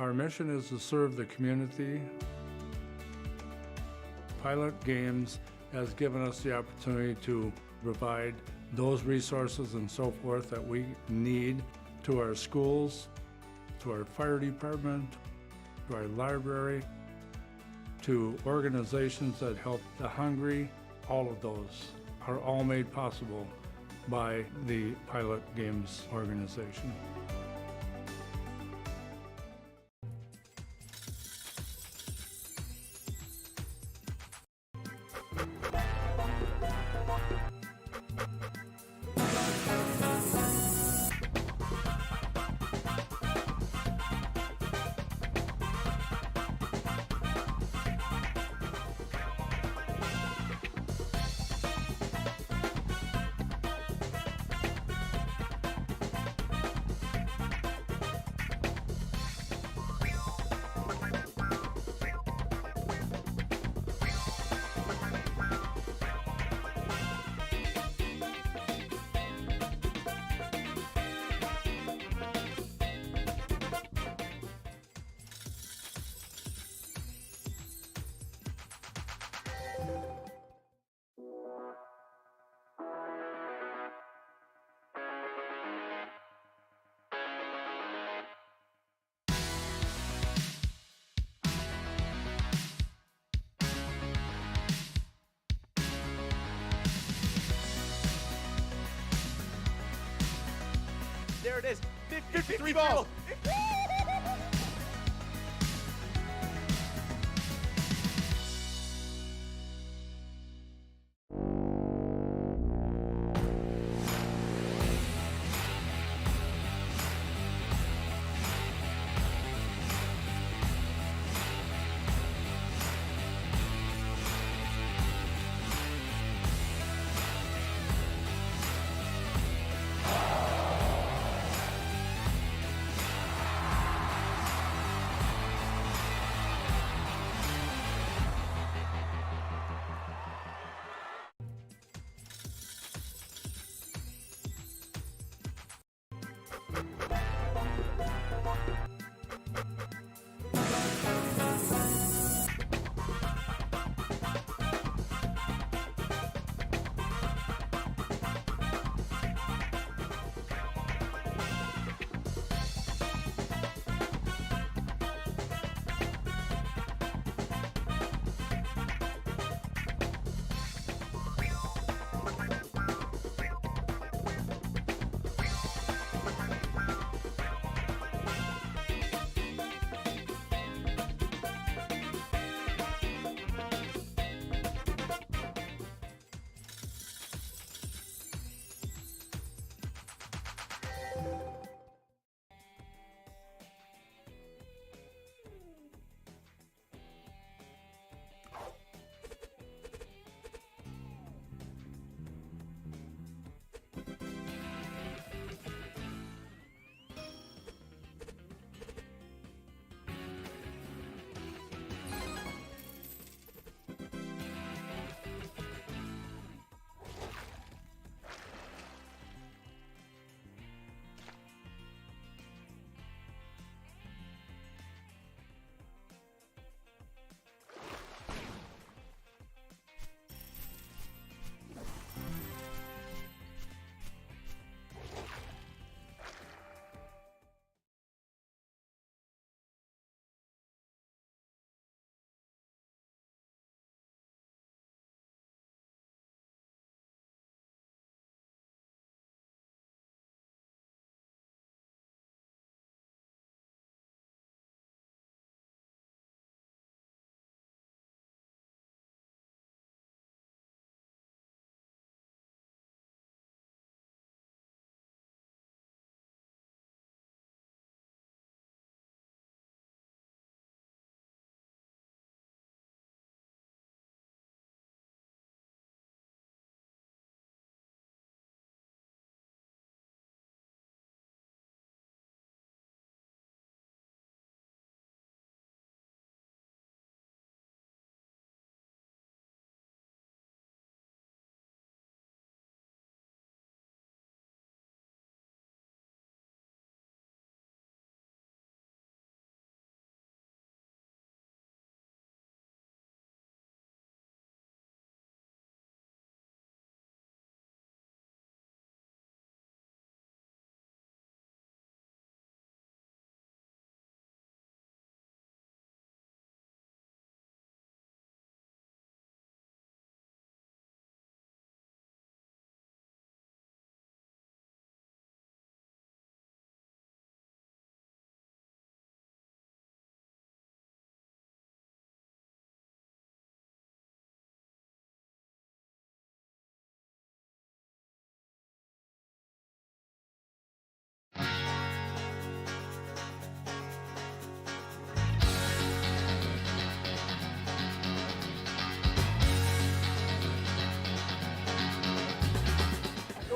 Our mission is to serve the community. Pilot Games has given us the opportunity to provide those resources and so forth that we need to our schools, to our fire department, to our library, to organizations that help the hungry. All of those are all made possible by the Pilot Games organization. There it is. 53 balls.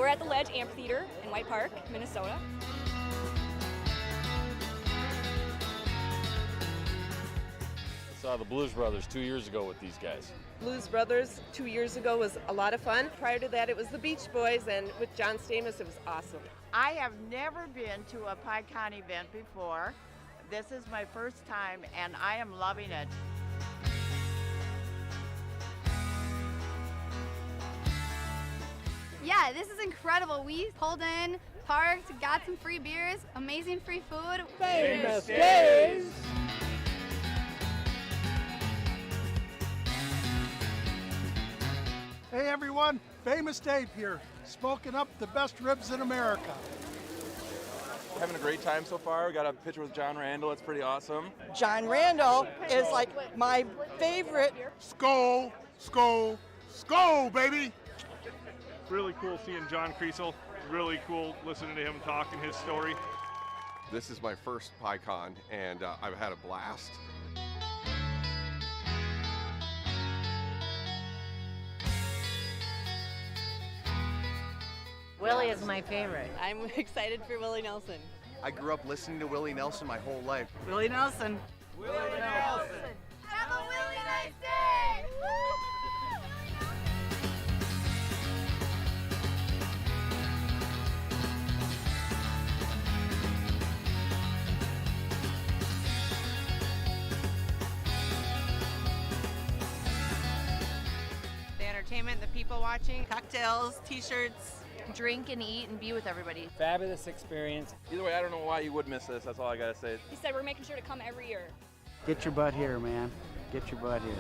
we're at the Ledge Amphitheater in White Park, Minnesota. I saw the Blues Brothers 2 years ago with these guys. Blues Brothers 2 years ago was a lot of fun. Prior to that, it was the Beach Boys, and with John Stamos, it was awesome. I have never been to a PyCon event before. This is my first time, and I am loving it. Yeah, this is incredible. We pulled in, parked, got some free beers, amazing free food. Famous days! Hey everyone, Famous Dave here, smoking up the best ribs in America. Having a great time so far. We got a picture with John Randall. It's pretty awesome. John Randall is like my favorite. Skull, skull, skull, baby! Really cool seeing John Kriesel. Really cool listening to him talk and his story. This is my first PyCon, and I've had a blast. Willie is my favorite. I'm excited for Willie Nelson. I grew up listening to Willie Nelson my whole life. Willie Nelson. Willie Nelson. Have a really nice day! The entertainment, the people watching. Cocktails, t-shirts. Drink and eat and be with everybody. Fabulous experience. Either way, I don't know why you would miss this. That's all I gotta say. He said we're making sure to come every year. Get your butt here, man. Get your butt here.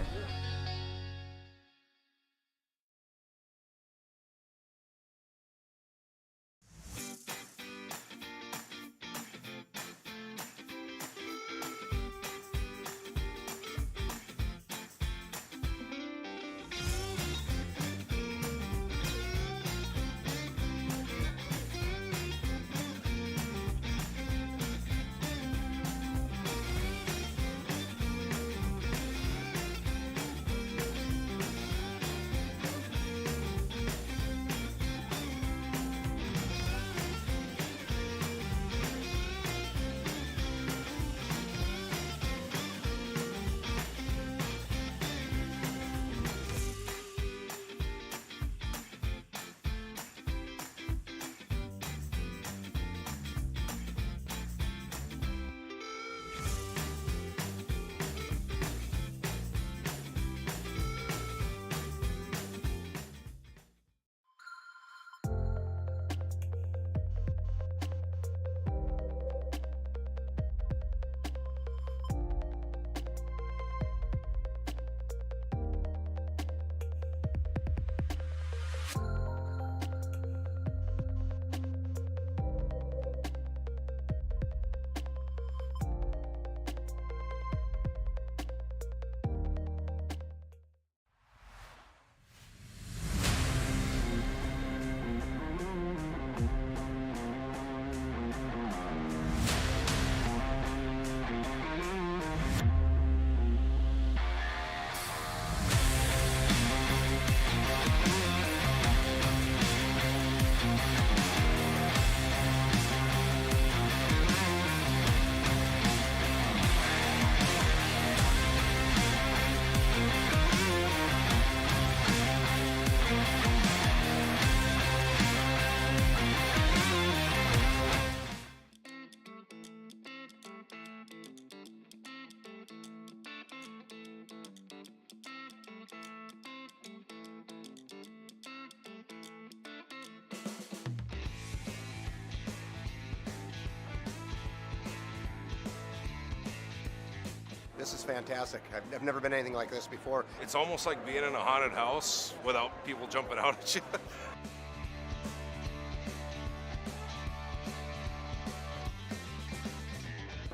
This is fantastic. I've never been anything like this before. It's almost like being in a haunted house without people jumping out at you.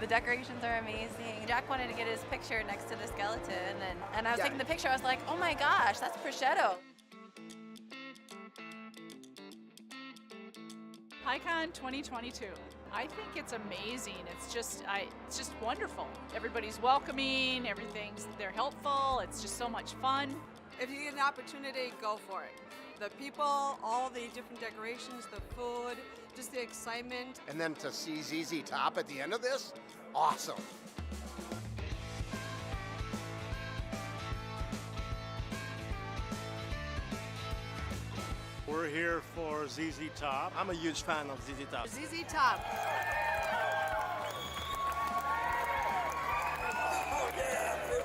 The decorations are amazing. Jack wanted to get his picture next to the skeleton, and I was taking the picture. I was like, oh my gosh, that's prosciutto. PyCon 2022. I think it's amazing. It's just wonderful. Everybody's welcoming. They're helpful. It's just so much fun. If you get an opportunity, go for it. The people, all the different decorations, the food, just the excitement. And then to see ZZ Top at the end of this, awesome. We're here for ZZ Top. I'm a huge fan of ZZ Top. ZZ Top.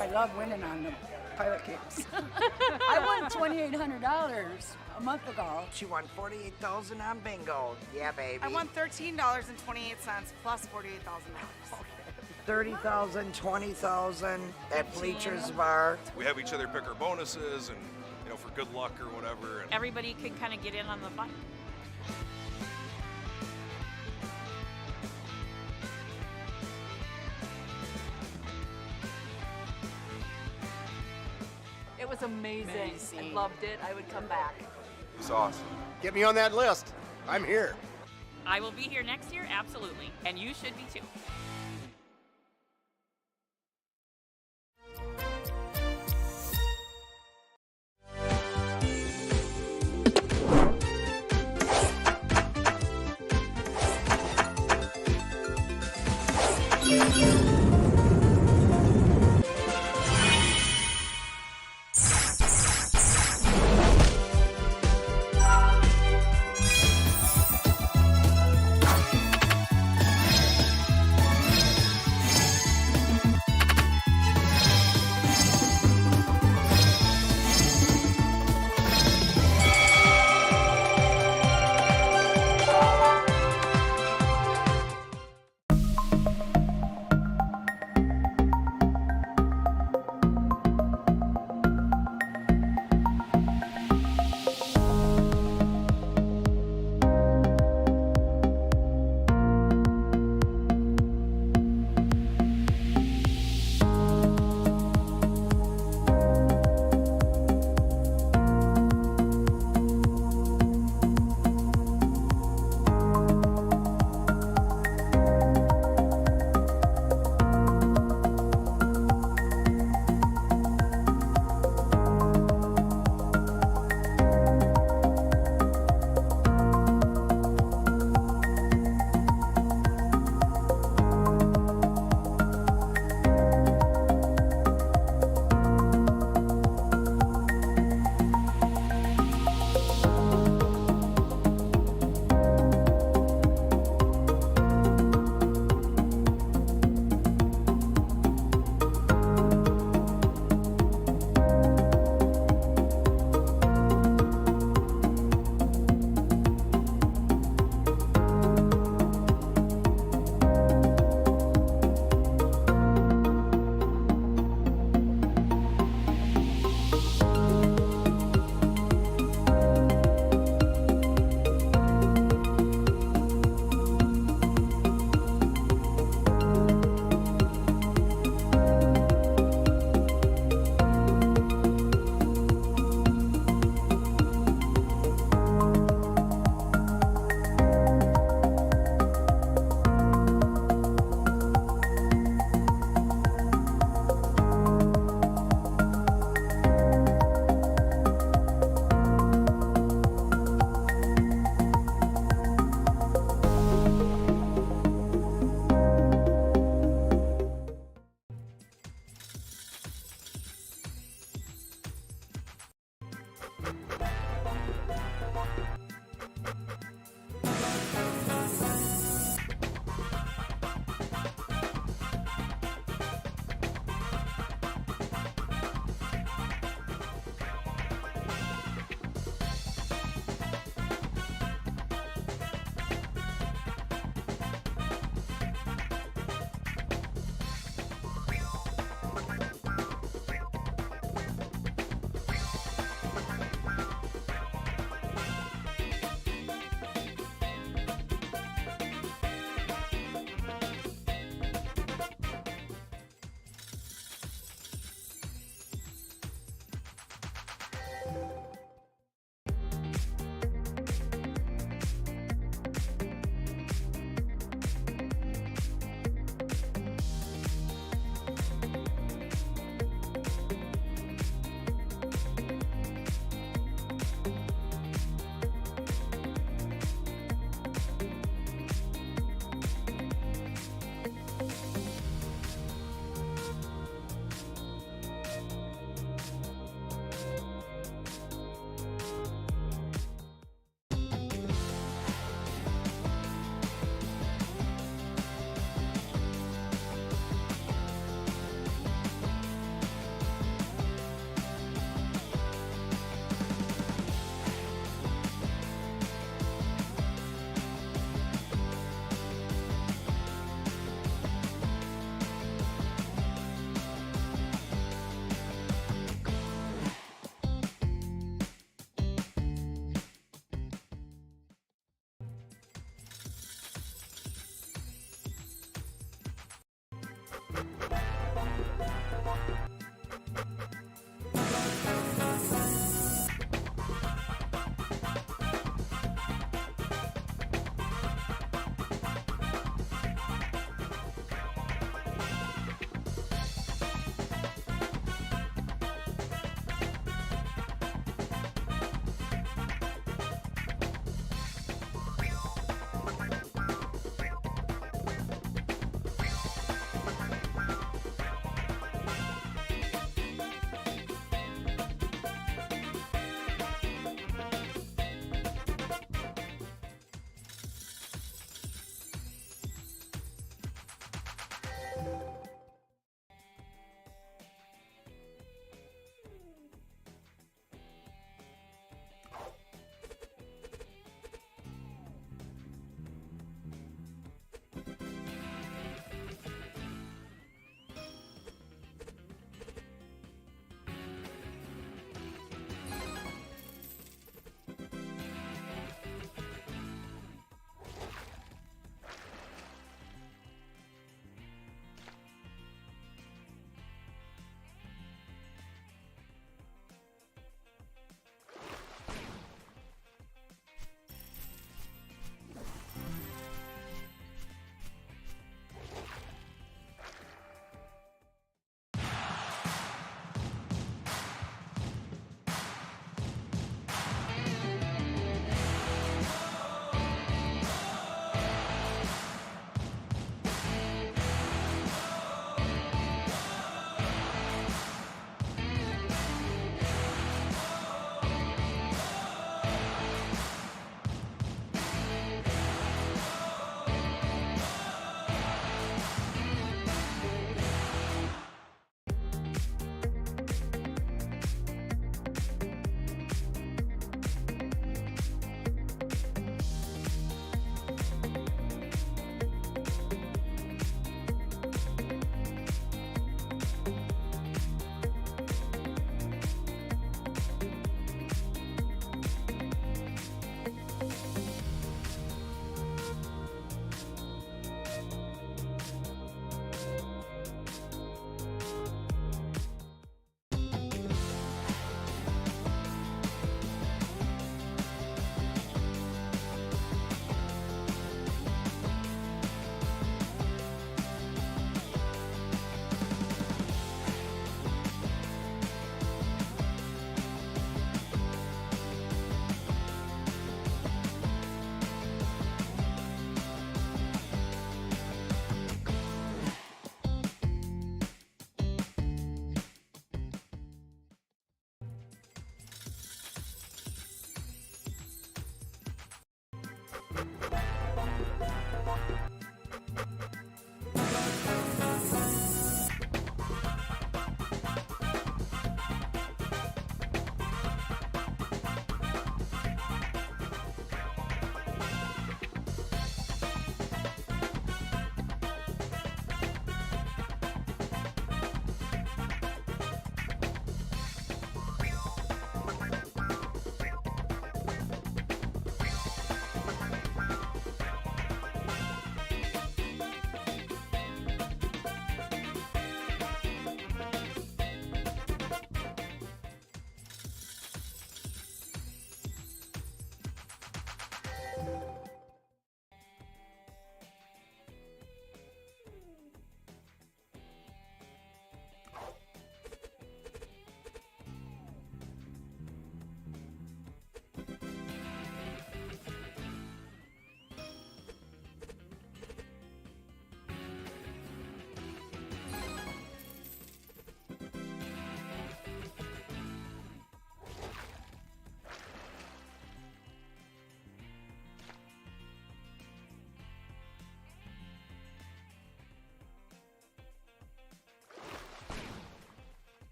I love winning on the pilot kicks. I won $2,800 a month ago. She won $48,000 on bingo. Yeah, baby. I won $13.28 plus $48,000. $30,000, $20,000 at Bleachers Bar. We have each other pick our bonuses and, you know, for good luck or whatever. And Everybody can kind of get in on the fun. It was amazing. I loved it. I would come back. It was awesome. Get me on that list. I'm here. I will be here next year, absolutely. And you should be too.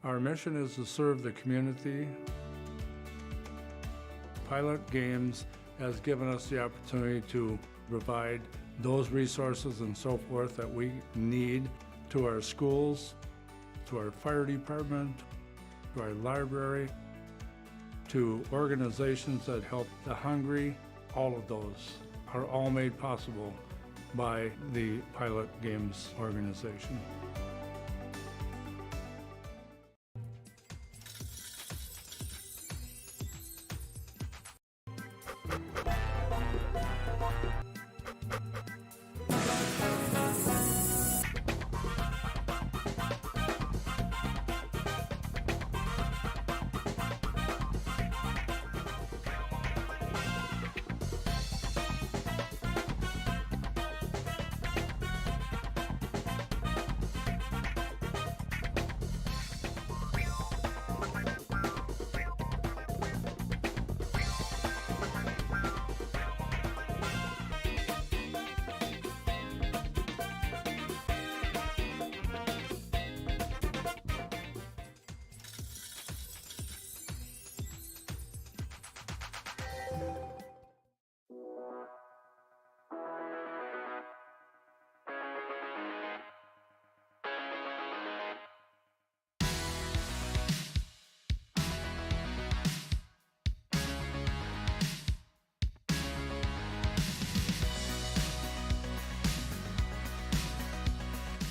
Our mission is to serve the community. Pilot Games has given us the opportunity to provide those resources and so forth that we need to our schools, to our fire department, to our library, to organizations that help the hungry. All of those are all made possible by the Pilot Games organization.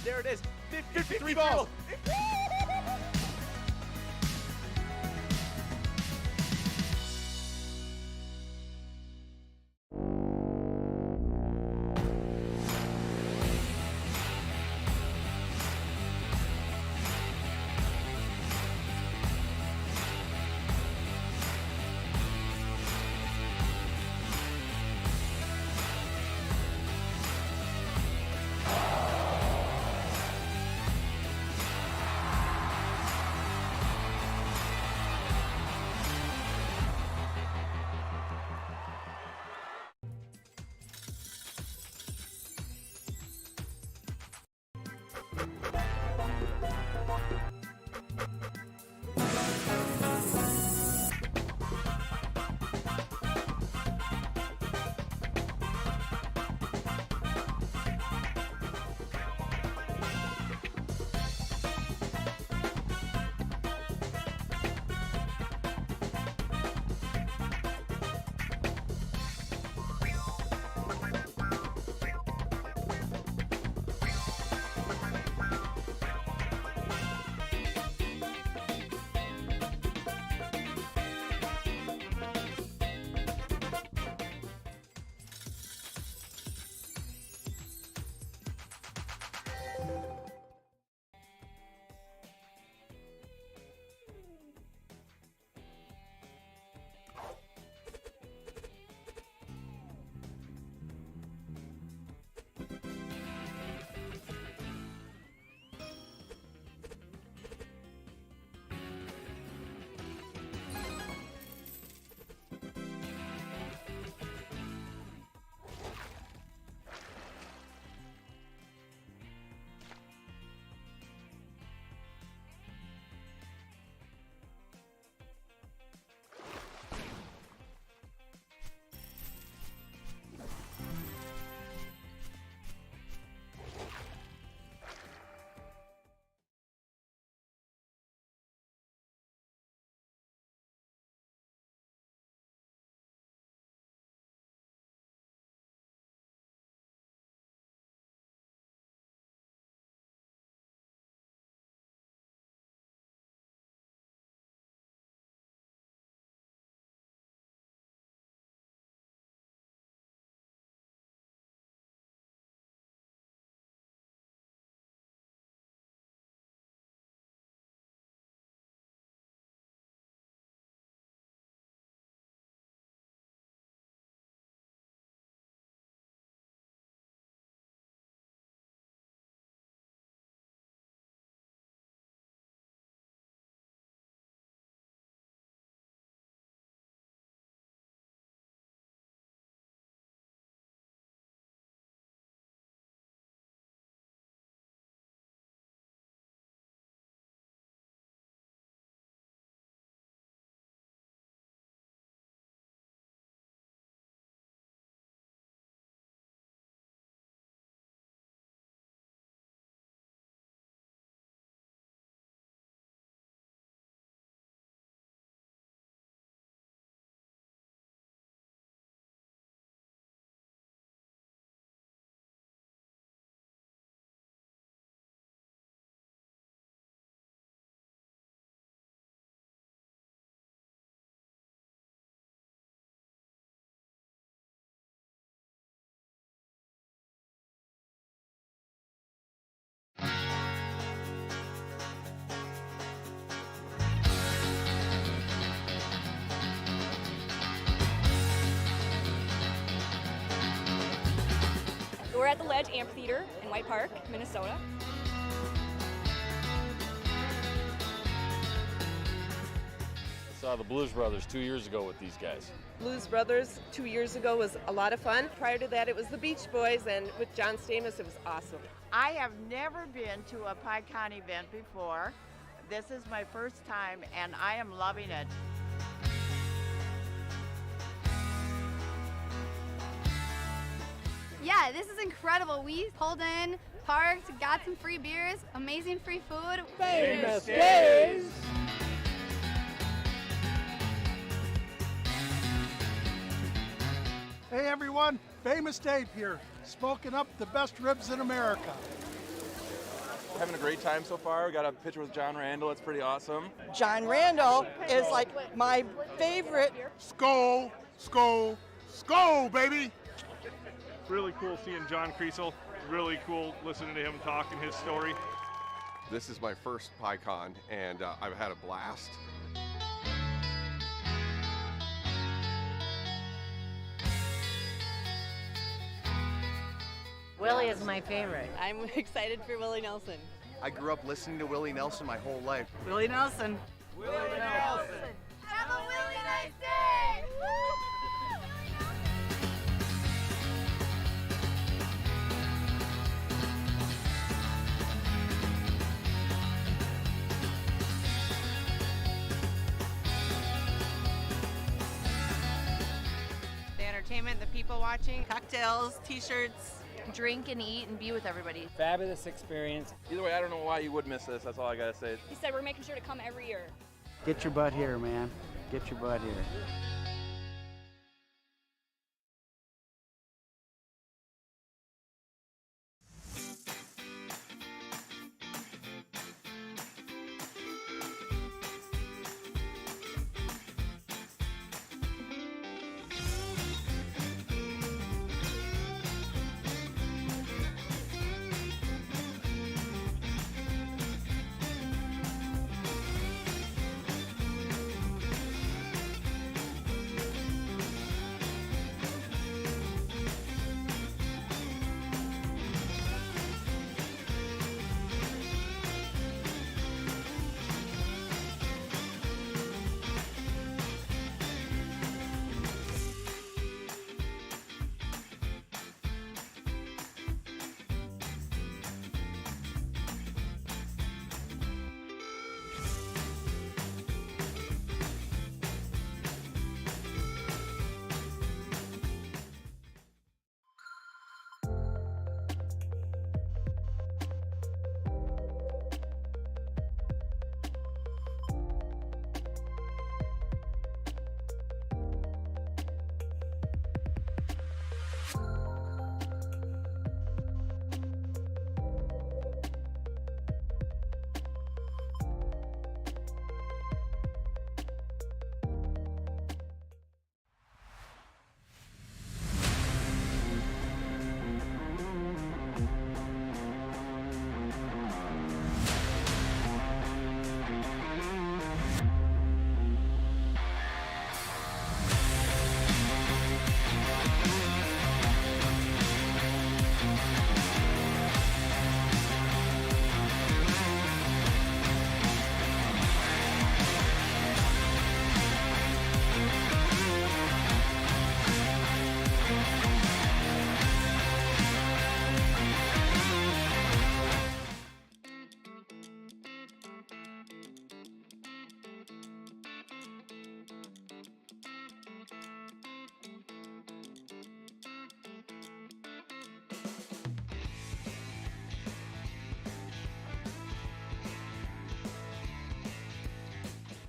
There it is. 53 balls. We're at the Ledge Amphitheater in White Park, Minnesota. I saw the Blues Brothers 2 years ago with these guys. Blues Brothers 2 years ago was a lot of fun. Prior to that, it was the Beach Boys, and with John Stamos, it was awesome. I have never been to a PyCon event before. This is my first time, and I am loving it. Yeah, this is incredible. We pulled in, parked, got some free beers, amazing free food. Famous days! Hey everyone, Famous Dave here, smoking up the best ribs in America. Having a great time so far. We got a picture with John Randall. It's pretty awesome. John Randall is like my favorite. Skull, skull, skull, baby! Really cool seeing John Creasel. Really cool listening to him talk and his story. This is my first PyCon, and I've had a blast. Willie is my favorite. I'm excited for Willie Nelson. I grew up listening to Willie Nelson my whole life. Willie Nelson. Willie Nelson. Have a really nice day! The entertainment, the people watching, cocktails, t-shirts. Drink and eat and be with everybody. Fabulous experience. Either way, I don't know why you would miss this. That's all I gotta say. He said we're making sure to come every year. Get your butt here, man. Get your butt here.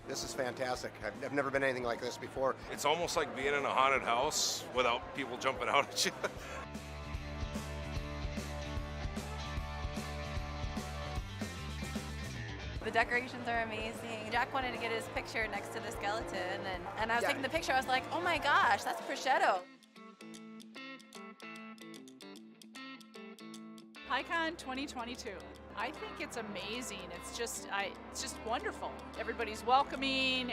This is fantastic. I've never been anything like this before. It's almost like being in a haunted house without people jumping out at you. The decorations are amazing. Jack wanted to get his picture next to the skeleton, and I was taking the picture. I was like, oh my gosh, that's prosciutto. PyCon 2022. I think it's amazing. It's just wonderful. Everybody's welcoming.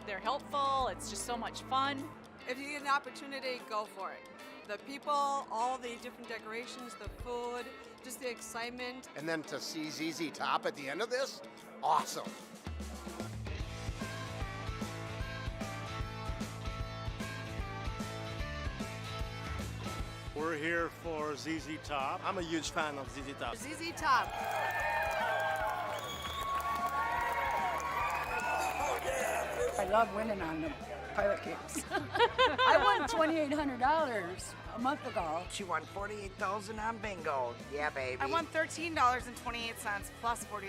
They're helpful. It's just so much fun. If you get an opportunity, go for it. The people, all the different decorations, the food, just the excitement. And then to see ZZ Top at the end of this, awesome. We're here for ZZ Top. I'm a huge fan of ZZ Top. ZZ Top. I love winning on the pilot kicks. I won $2,800 a month ago. She won $48,000 on bingo. Yeah, baby. I won $13.28 plus $48,000.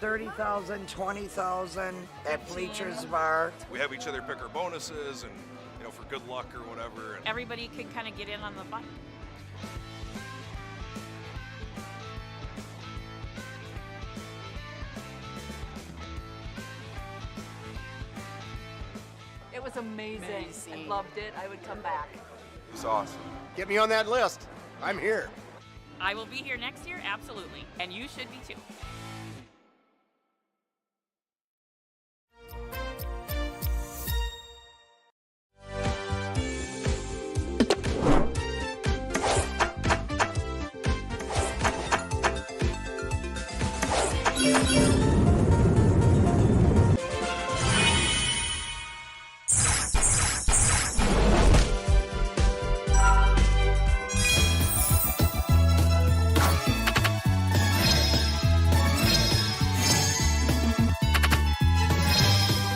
$30,000, $20,000 at Bleachers Bar. We have each other pick our bonuses and, you know, for good luck or whatever. And everybody can kind of get in on the fun. It was amazing. I loved it. I would come back. It was awesome. Get me on that list. I'm here. I will be here next year, absolutely. And you should be too.